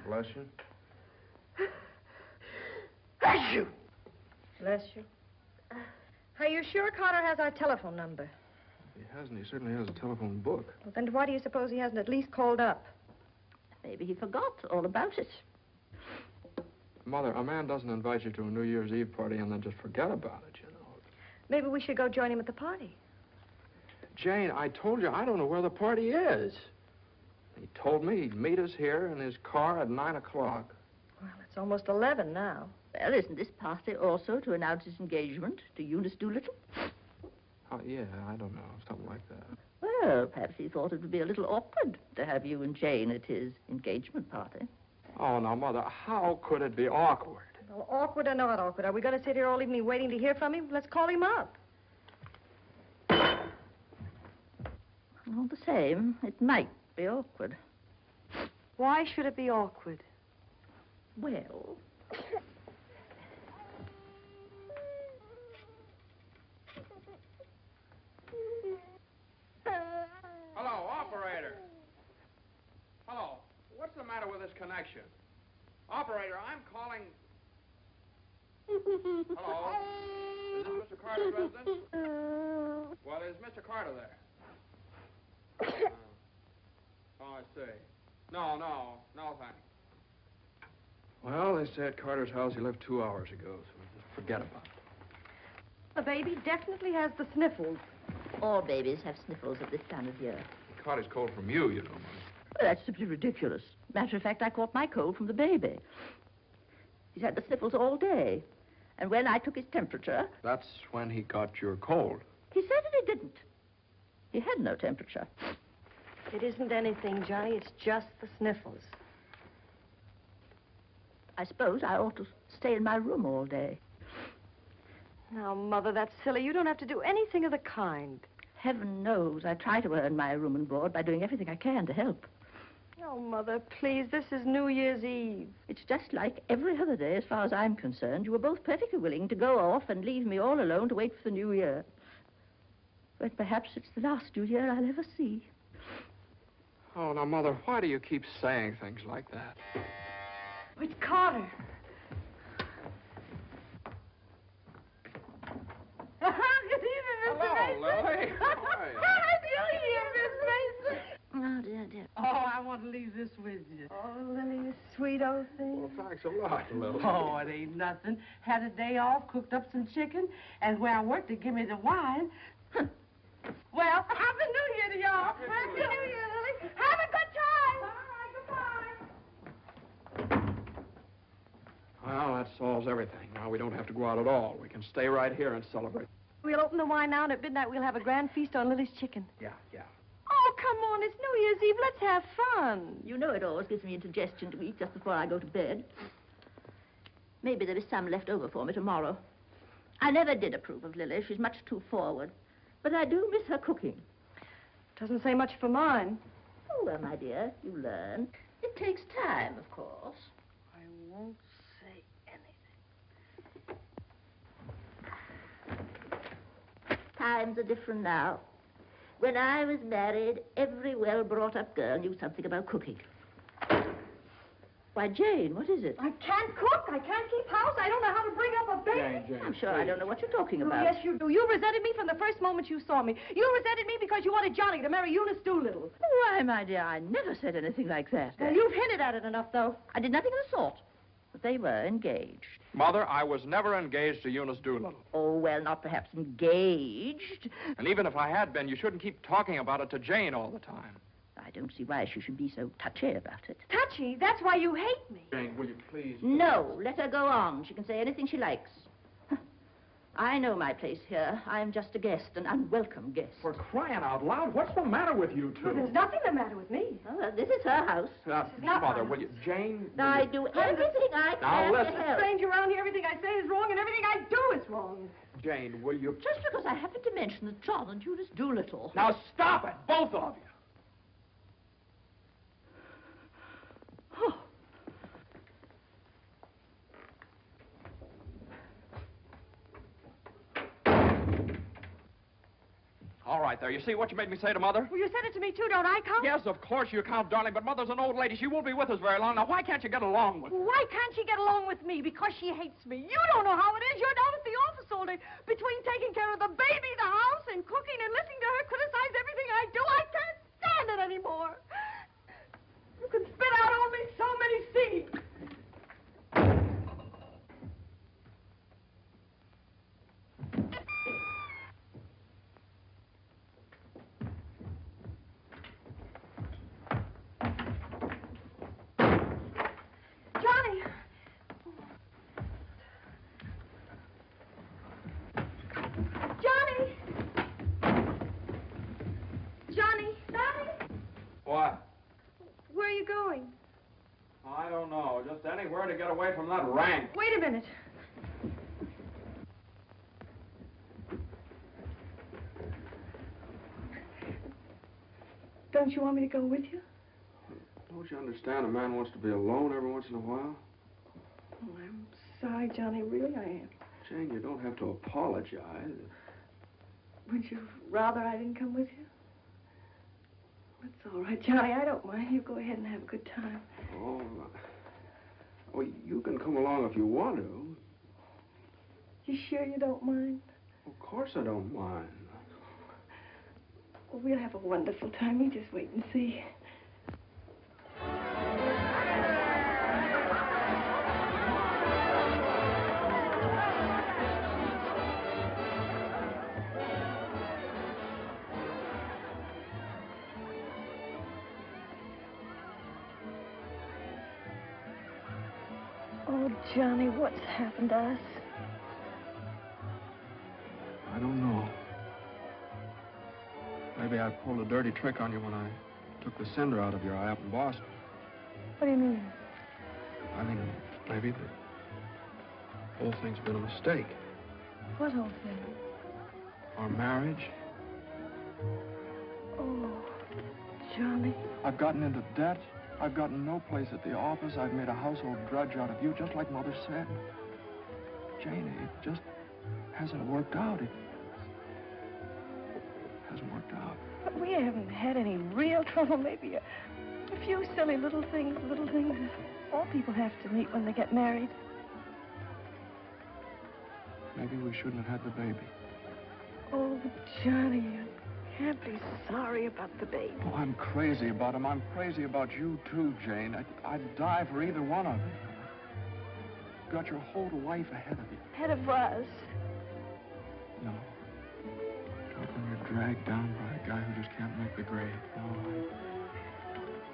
Bless you. Bless you. Bless you. Are you sure Carter has our telephone number? He hasn't. He certainly has a telephone book. Well, then why do you suppose he hasn't at least called up? Maybe he forgot all about it. Mother, a man doesn't invite you to a New Year's Eve party and then just forget about it, you know. Maybe we should go join him at the party. Jane, I told you I don't know where the party is. He told me he'd meet us here in his car at 9 o'clock. Well, it's almost 11 now. Well, isn't this party also to announce his engagement to Eunice Doolittle? Oh, yeah, I don't know, something like that. Well, perhaps he thought it would be a little awkward to have you and Jane at his engagement party. Oh, now, Mother, how could it be awkward? Well, awkward or not awkward, are we going to sit here all evening waiting to hear from him? Let's call him up. All the same, it might be awkward. Why should it be awkward? Well... Hello, operator. Hello. What's the matter with this connection? Operator, I'm calling... Hello? Is this Mr. Carter's residence? Well, is Mr. Carter there? Oh, I see. No, thanks. Well, they say at Carter's house he left 2 hours ago, so just forget about it. The baby definitely has the sniffles. All babies have sniffles at this time of year. He caught his cold from you, you know, Mother. Well, that's simply ridiculous. Matter of fact, I caught my cold from the baby. He's had the sniffles all day. And when I took his temperature... That's when he got your cold. He certainly didn't. He had no temperature. It isn't anything, Johnny. It's just the sniffles. I suppose I ought to stay in my room all day. Now, Mother, that's silly. You don't have to do anything of the kind. Heaven knows I try to earn my room and board by doing everything I can to help. Oh, Mother, please, this is New Year's Eve. It's just like every other day as far as I'm concerned. You were both perfectly willing to go off and leave me all alone to wait for the New Year. But perhaps it's the last New Year I'll ever see. Oh, now, Mother, why do you keep saying things like that? It's Carter. Good evening, Mr. Hello, Mason. Lily. How are you? Happy New Year, Miss Mason. Oh, dear. Oh, I want to leave this with you. Oh, Lily, you sweet old thing. Well, thanks a lot, Lily. Oh, it ain't nothing. Had a day off, cooked up some chicken, and where I worked, they give me the wine. Well, Happy New Year to y'all. Happy New Year. Lily. Have a good time. All right, goodbye. Well, that solves everything. Now we don't have to go out at all. We can stay right here and celebrate. We'll open the wine now, and at midnight we'll have a grand feast on Lily's chicken. Yeah. Oh, come on. It's New Year's Eve. Let's have fun. You know it always gives me indigestion to eat just before I go to bed. Maybe there is some left over for me tomorrow. I never did approve of Lily. She's much too forward. But I do miss her cooking. Doesn't say much for mine. Oh, well, my dear, you learn. It takes time, of course. I won't say anything. Times are different now. When I was married, every well-brought-up girl knew something about cooking. Why, Jane, what is it? I can't cook. I can't keep house. I don't know how to bring up a baby. Jane, I'm sure I don't know what you're talking Oh, about. yes, you do. You resented me from the first moment you saw me. You resented me because you wanted Johnny to marry Eunice Doolittle. Why, my dear, I never said anything like that. Well, you've hinted at it enough, though. I did nothing of the sort. But they were engaged. Mother, I was never engaged to Eunice Doolittle. Oh, well, not perhaps engaged. And even if I had been, you shouldn't keep talking about it to Jane all the time. I don't see why she should be so touchy about it. Touchy? That's why you hate me. Jane, will you please? No, let her go on. She can say anything she likes. I know my place here. I'm just a guest, an unwelcome guest. For crying out loud, what's the matter with you Well, two? there's nothing the matter with me. Oh, well, this is her house. not Mother, mine. will you? Jane? will I you- do everything I Now, can to listen. help. Strange around here, everything I say is wrong, and everything I do is wrong. Jane, will you? Just because I happened to mention that John and Eunice Doolittle. Now stop it, both of you. Oh. All right, there. You see what you made me say to Mother? Well, you said it to me, too. Don't I count? Yes, of course you count, darling, but Mother's an old lady. She won't be with us very long. Now, why can't you get along with her? Why can't she get along with me? Because she hates me. You don't know how it is. You're down at the office all day. Between taking care of the baby, the house, and cooking, and listening to her criticize everything I do, I can't stand it anymore. You can spit out only so many seeds. Johnny! Johnny! Johnny! Johnny! What? Where are you going? I don't know. Just anywhere to get away from that rank. Wait a minute. Don't you want me to go with you? Don't you understand? A man wants to be alone every once in a while. Oh, I'm sorry, Johnny. Really, I am. Jane, you don't have to apologize. Would you rather I didn't come with you? That's all right, Johnny. I don't mind. You go ahead and have a good time. Oh, you can come along if you want to. You sure you don't mind? Of course I don't mind. Well, we'll have a wonderful time. You just wait and see. Oh, Johnny, what's happened to us? I don't know. Maybe I pulled a dirty trick on you when I took the cinder out of your eye up in Boston. What do you mean? I mean, maybe the whole thing's been a mistake. What whole thing? Our marriage. Oh, Johnny. I've gotten into debt. I've gotten no place at the office. I've made a household drudge out of you, just like Mother said. Jane, it just hasn't worked out. It hasn't worked out. But we haven't had any real trouble. Maybe a few silly little things all people have to meet when they get married. Maybe we shouldn't have had the baby. Oh, Johnny, you can't be sorry about the baby. Oh, I'm crazy about him. I'm crazy about you, too, Jane. I'd die for either one of you. You've got your whole life ahead of you. Ahead of us. No. Not when you're dragged down by a guy who just can't make the grade. No,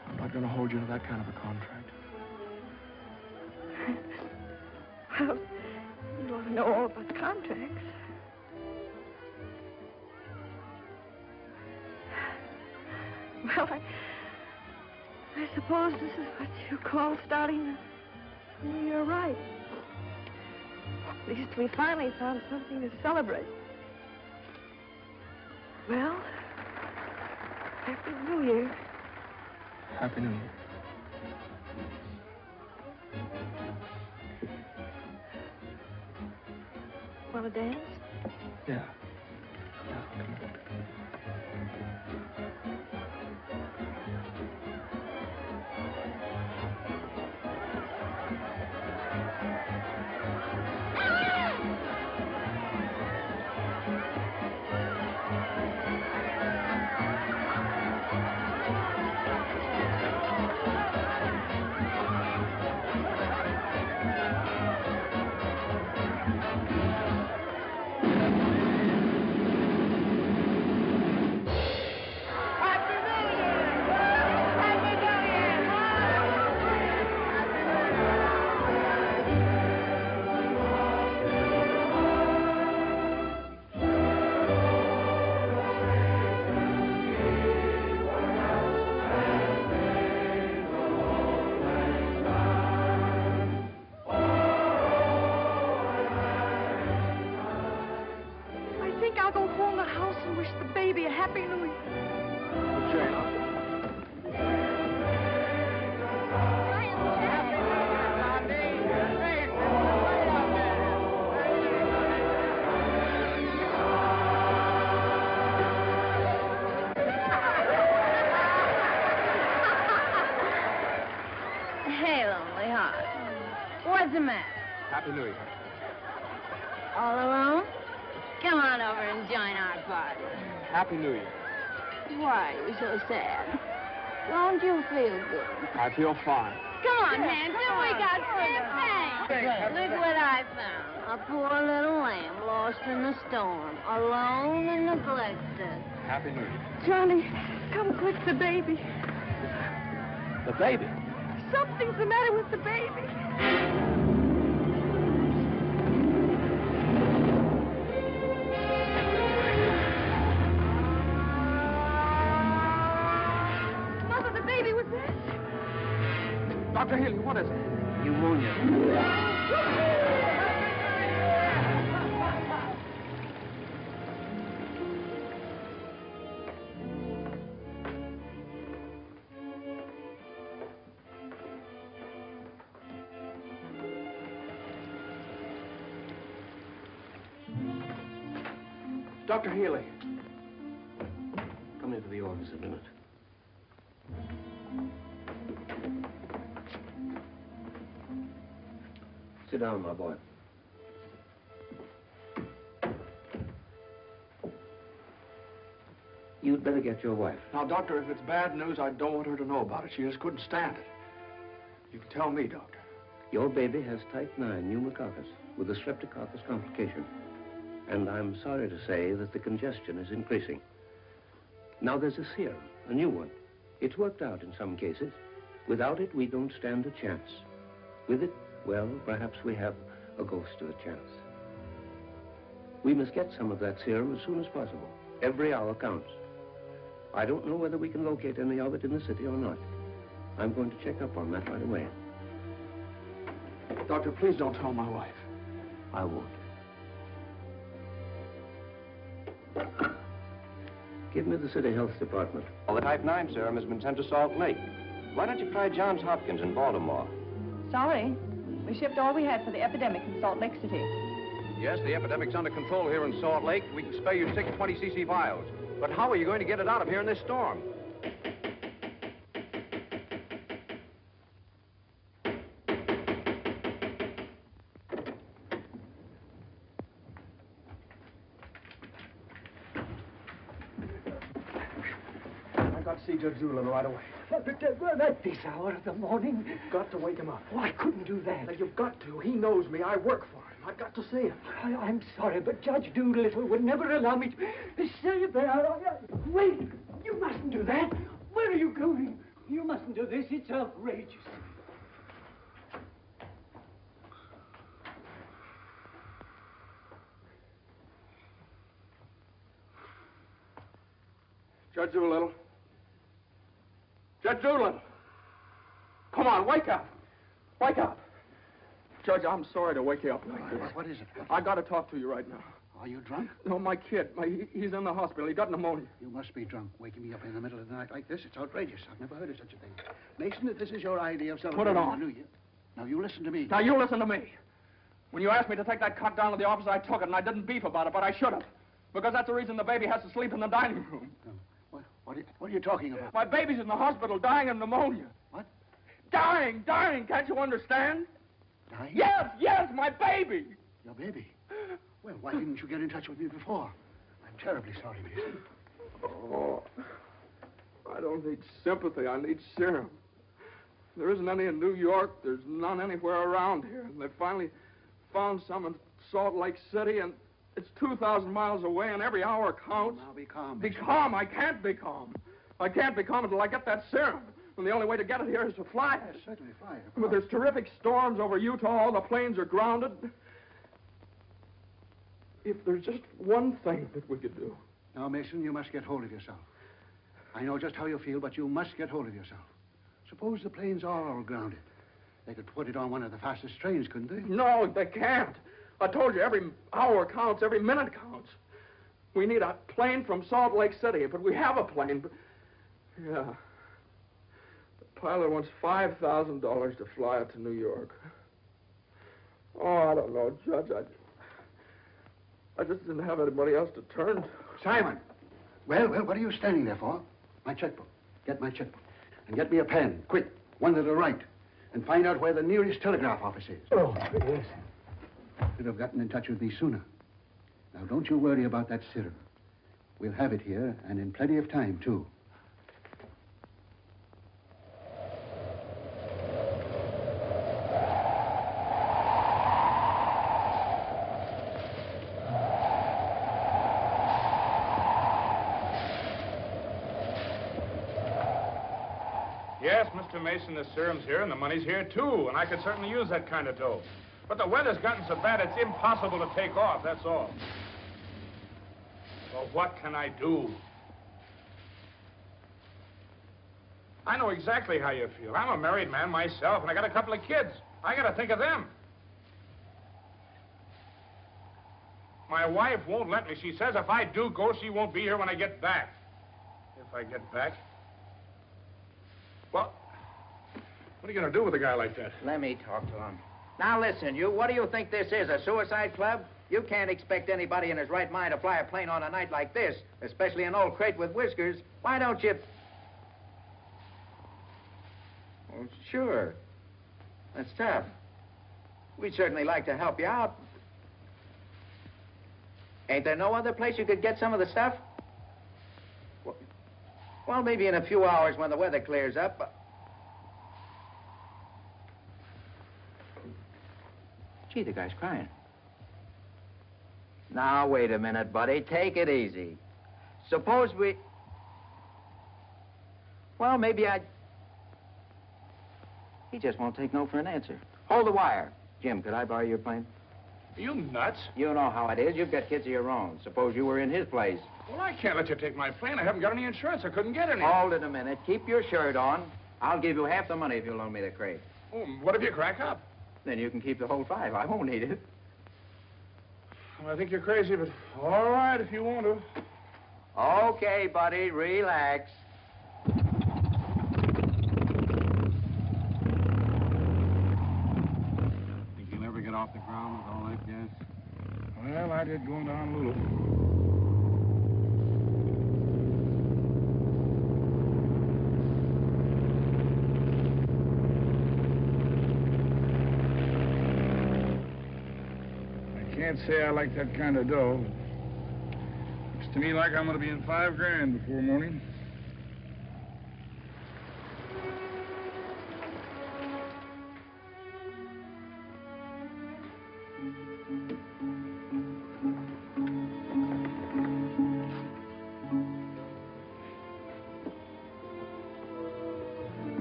I'm not going to hold you to that kind of a contract. Well, you ought to know all about contracts. Well, I suppose this is what you call starting the new year right. At least we finally found something to celebrate. Well, Happy New Year. Happy New Year. Want to dance? Yeah. I think I'll go home to the house and wish the baby a Happy New Year. Hey, lonely heart. What's the matter? Happy New Year. All alone? Come on over and join our party. Happy New Year. Why are you so sad? Don't you feel good? I feel fine. Come on, Hanson, we got champagne. Look what I found. A poor little lamb lost in the storm, alone and neglected. Happy New Year. Johnny, come quick, the baby. The baby? Something's the matter with the baby. Mother, the baby was this. Dr. Healy, what is it? Pneumonia. Dr. Healy. Come into the office a minute. Sit down, my boy. You'd better get your wife. Now, Doctor, if it's bad news, I don't want her to know about it. She just couldn't stand it. You can tell me, Doctor. Your baby has type 9 pneumococcus with a streptococcus complication. And I'm sorry to say that the congestion is increasing. Now there's a serum, a new one. It's worked out in some cases. Without it, we don't stand a chance. With it, well, perhaps we have a ghost of a chance. We must get some of that serum as soon as possible. Every hour counts. I don't know whether we can locate any of it in the city or not. I'm going to check up on that right away. Doctor, please don't tell my wife. I won't. Give me the City Health Department. Well, the type 9 serum has been sent to Salt Lake. Why don't you try Johns Hopkins in Baltimore? Sorry. We shipped all we had for the epidemic in Salt Lake City. Yes, the epidemic's under control here in Salt Lake. We can spare you 6 20cc vials. But how are you going to get it out of here in this storm? I got to see Judge Doolittle right away. At this hour of the morning? You've got to wake him up. Oh, I couldn't do that. Now, you've got to. He knows me. I work for him. I've got to see him. I'm sorry, but Judge Doolittle would never allow me to stay there. Wait! You mustn't do that. Where are you going? You mustn't do this. It's outrageous. Judge Doolittle, Judge Doolittle. Come on, wake up. Wake up. Judge, I'm sorry to wake you up like this. What is it? I got to talk to you right now. Are you drunk? No, my kid. He's in the hospital. He got pneumonia. You must be drunk, waking me up in the middle of the night like this. It's outrageous. I've never heard of such a thing. Mason, if this is your idea of celebrating Put it on. the New Year. Now, you listen to me. Now, you listen to me. When you asked me to take that cot down to the office, I took it, and I didn't beef about it, but I should have. Because that's the reason the baby has to sleep in the dining room. What are you talking about? My baby's in the hospital dying of pneumonia. What? Dying. Can't you understand? Dying? Yes, my baby. Your baby? Well, why didn't you get in touch with me before? I'm terribly sorry, Mason. Oh, I don't need sympathy. I need serum. There isn't any in New York. There's none anywhere around here. And they finally found some in Salt Lake City, and it's 2,000 miles away, and every hour counts. Now, be calm. Be calm. I can't be calm. I can't be calm until I get that serum. And the only way to get it here is to fly it. Yes, certainly fly it. But there's terrific storms over Utah. All the planes are grounded. If there's just one thing that we could do. Now, Mason, you must get hold of yourself. I know just how you feel, but you must get hold of yourself. Suppose the planes are all grounded. They could put it on one of the fastest trains, couldn't they? No, they can't. I told you, every hour counts, every minute counts. We need a plane from Salt Lake City, but we have a plane. But... Yeah. The pilot wants $5,000 to fly it to New York. Oh, I don't know, Judge. I just didn't have anybody else to turn to. Simon! Well, what are you standing there for? My checkbook. Get my checkbook. And get me a pen, quick, one that'll write. And find out where the nearest telegraph office is. Oh, yes. Should have gotten in touch with me sooner. Now, don't you worry about that serum. We'll have it here, and in plenty of time, too. Yes, Mr. Mason, the serum's here, and the money's here, too, and I could certainly use that kind of dough. But the weather's gotten so bad, it's impossible to take off, that's all. Well, what can I do? I know exactly how you feel. I'm a married man myself, and I got a couple of kids. I got to think of them. My wife won't let me. She says if I do go, she won't be here when I get back. If I get back? Well, what are you going to do with a guy like that? Let me talk to him. Now, listen, you, what do you think this is, a suicide club? You can't expect anybody in his right mind to fly a plane on a night like this, especially an old crate with whiskers. Why don't you... Well, sure. That's tough. We'd certainly like to help you out. Ain't there no other place you could get some of the stuff? Well, maybe in a few hours when the weather clears up. Gee, the guy's crying. Now, wait a minute, buddy. Take it easy. Suppose we... Well, maybe I... He just won't take no for an answer. Hold the wire. Jim, could I borrow your plane? Are you nuts? You know how it is. You've got kids of your own. Suppose you were in his place. Well, I can't let you take my plane. I haven't got any insurance. I couldn't get any. Hold it a minute. Keep your shirt on. I'll give you half the money if you loan me the crate. Oh, what if you crack up? Then you can keep the whole 5. I won't need it. Well, I think you're crazy, but all right if you want to. Okay, buddy. Relax. Think you'll ever get off the ground with all that gas? Well, I did going down a little. I can't say I like that kind of dough. Looks to me like I'm going to be in $5 grand before morning.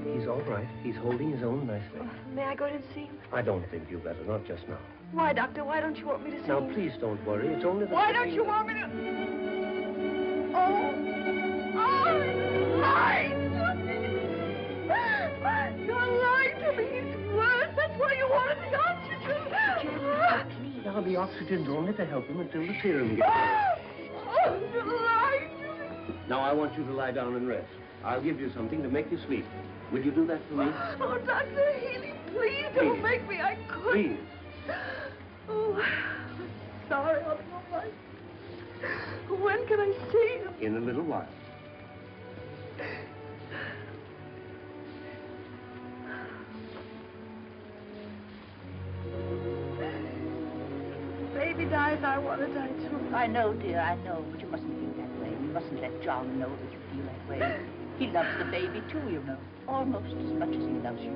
He's all right. He's holding his own nicely. May I go in and see him? I don't think you better, not just now. Why, Doctor? Why don't you want me to see Now, him? please don't worry. It's only the... Why don't you want me to... Oh! Oh! Light! Now, the oxygen's only to help him until the serum gets Now, I want you to lie down and rest. I'll give you something to make you sleep. Will you do that for me? Oh, Dr. Healy, please don't make me. I couldn't. Please. Oh, I'm sorry, all my life. When can I see him? In a little while. Baby dies, I want to die too. I know, dear, I know, but you mustn't feel that way. You mustn't let John know that you feel that way. He loves the baby too, you know, almost as much as he loves you.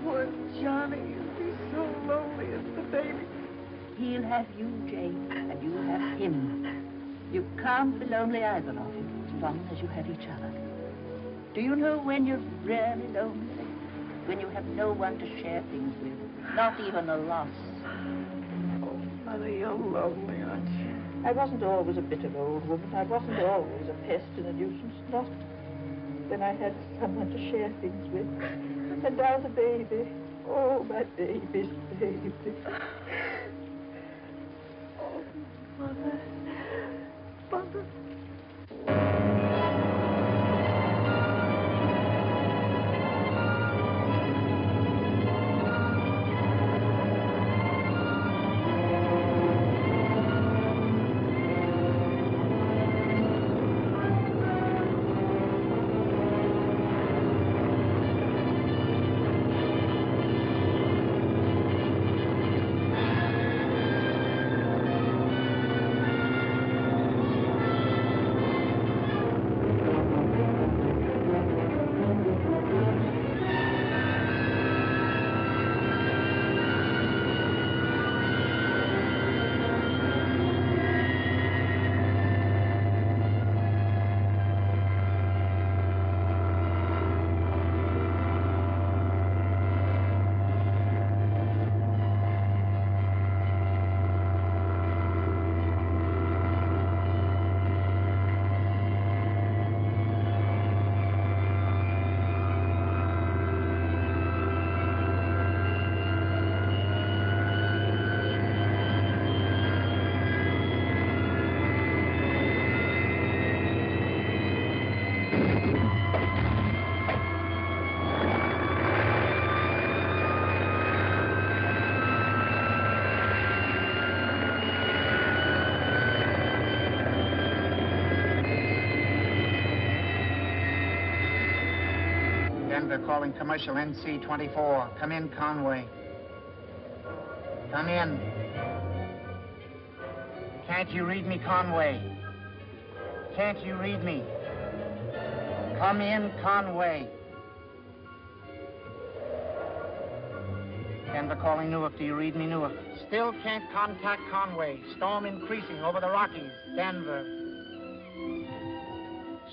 Poor Johnny, he'll be so lonely as the baby. He'll have you, Jane, and you'll have him. You can't be lonely either of you, as long as you have each other. Do you know when you're really lonely? When you have no one to share things with, not even a loss. Oh, Mother, you're lonely, aren't you? I wasn't always a bitter old woman. I wasn't always a pest and a nuisance, not when I had someone to share things with. And now the baby. Oh, my baby's baby. Oh, Mother. Mother. Denver calling commercial NC-24. Come in, Conway. Come in. Can't you read me, Conway? Can't you read me? Come in, Conway. Denver calling Newark. Do you read me, Newark? Still can't contact Conway. Storm increasing over the Rockies. Denver.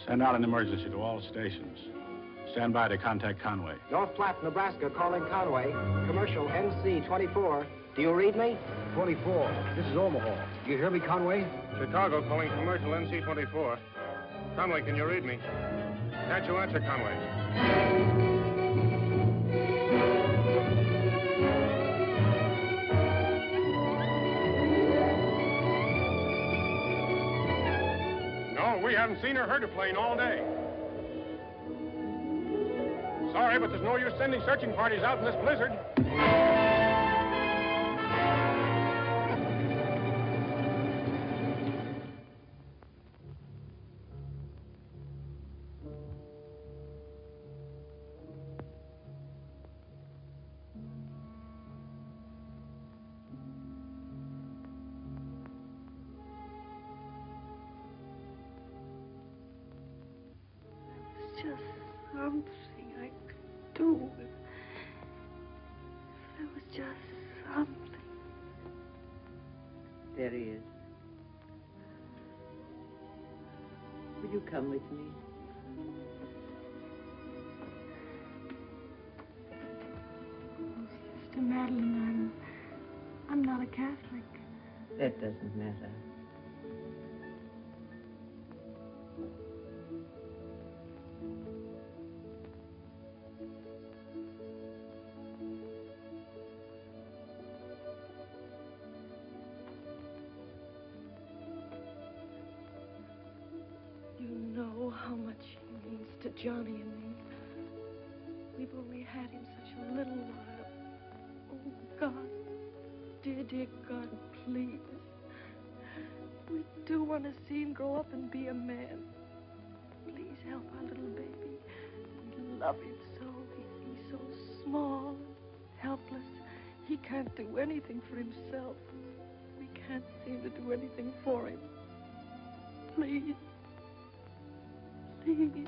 Send out an emergency to all stations. Stand by to contact Conway. North Platte, Nebraska, calling Conway. Commercial NC-24. Do you read me? 24. This is Omaha. Do you hear me, Conway? Chicago calling commercial NC-24. Conway, can you read me? Can't you answer, Conway? No, we haven't seen or heard a plane all day. Sorry, but there's no use sending searching parties out in this blizzard. It's just something I could do. There was just something. There he is. Will you come with me? Sister Madeline, I'm not a Catholic. That doesn't matter. know how much he means to Johnny and me. We've only had him such a little while. Oh, God. Dear, dear God, please. We do want to see him grow up and be a man. Please help our little baby. We love him so. He's so small and helpless. He can't do anything for himself. We can't seem to do anything for him. Please. Please.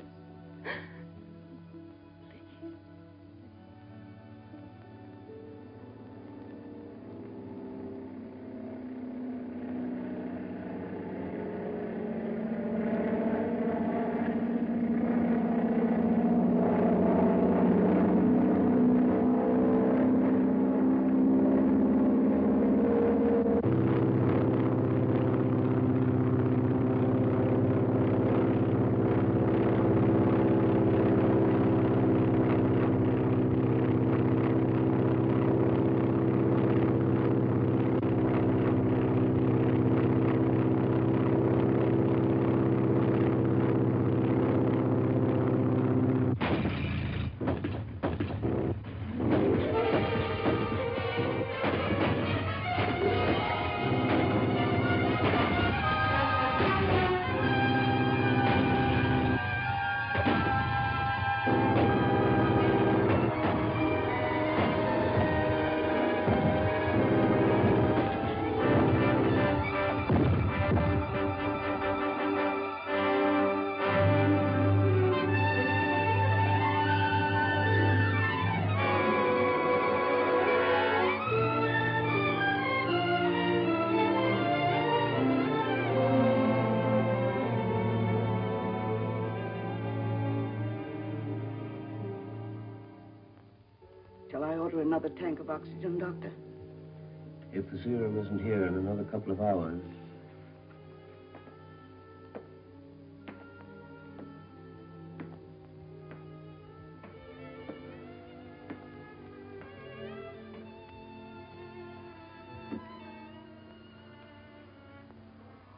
Shall I order another tank of oxygen, Doctor? If the serum isn't here in another couple of hours...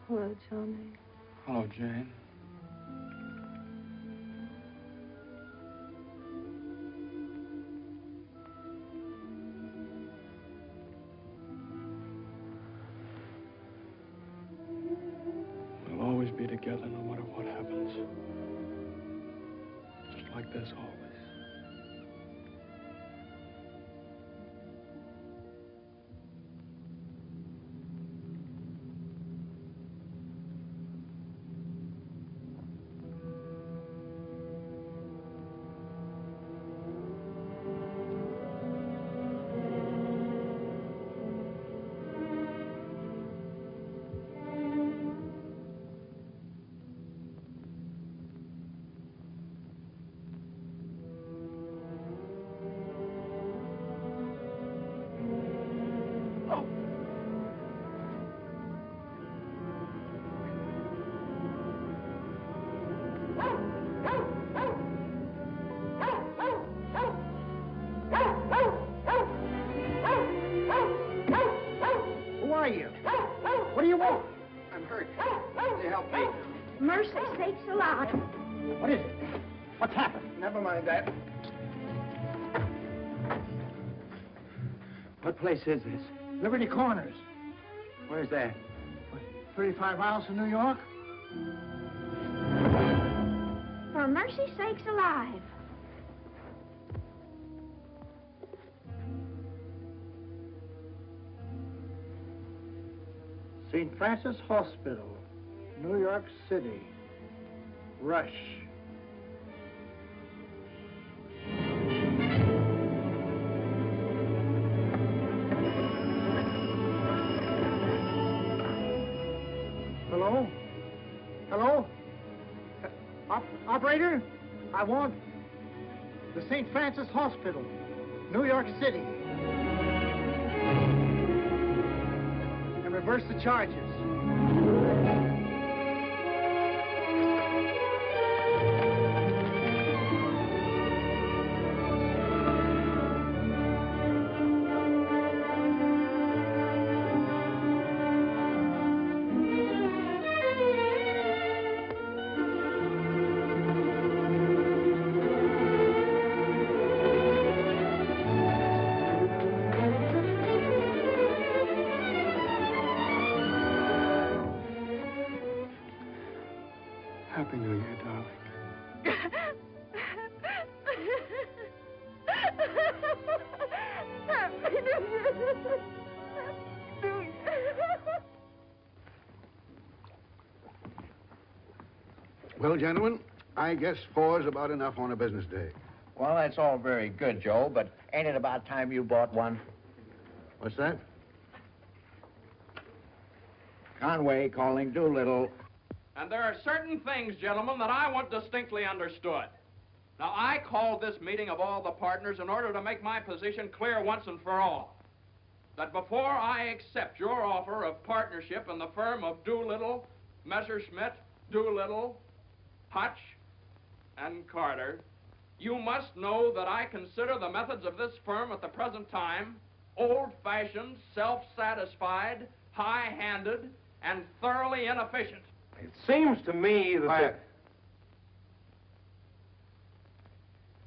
Hello, Johnny. Hello, Jane. We'll always be together no matter what happens. Just like this always. Mercy sakes alive. What is it? What's happened? Never mind that. What place is this? Liberty Corners. Where's that? 35 miles from New York? For mercy sakes alive. St. Francis Hospital, New York City. Rush. Hello? Hello? Operator? I want the St. Francis Hospital, New York City. And reverse the charges. Happy New Year, darling. Happy New Year. New Year. Well, gentlemen, I guess 4 is about enough on a business day. Well, that's all very good, Joe, but ain't it about time you bought one? What's that? Conway calling Doolittle. And there are certain things, gentlemen, that I want distinctly understood. Now, I called this meeting of all the partners in order to make my position clear once and for all. That before I accept your offer of partnership in the firm of Doolittle, Messerschmitt, Doolittle, Hutch, and Carter, you must know that I consider the methods of this firm at the present time old-fashioned, self-satisfied, high-handed, and thoroughly inefficient. It seems to me that... Quiet.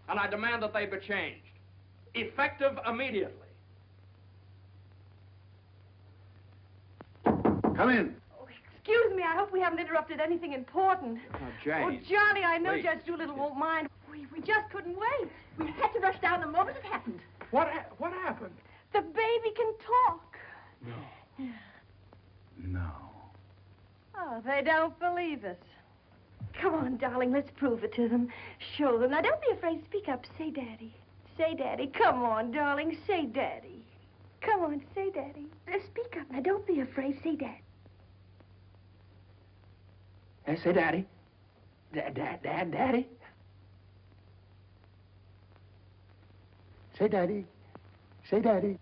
And I demand that they be changed, effective immediately. Come in. Excuse me, I hope we haven't interrupted anything important. Jane. Oh, Johnny, I know Please. Judge Doolittle won't mind. We just couldn't wait. We had to rush down the moment it happened. What happened? The baby can talk. No. Oh, they don't believe us. Come on, darling, let's prove it to them. Show them. Now, don't be afraid. Speak up. Say Daddy. Say Daddy. Come on, darling. Say Daddy. Come on, say Daddy. Speak up. Now, don't be afraid. Say Daddy. Say Daddy. Daddy. Say Daddy. Say Daddy.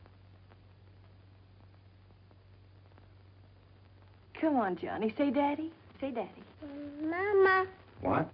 Come on, Johnny. Say Daddy. Say Daddy. Mama. What?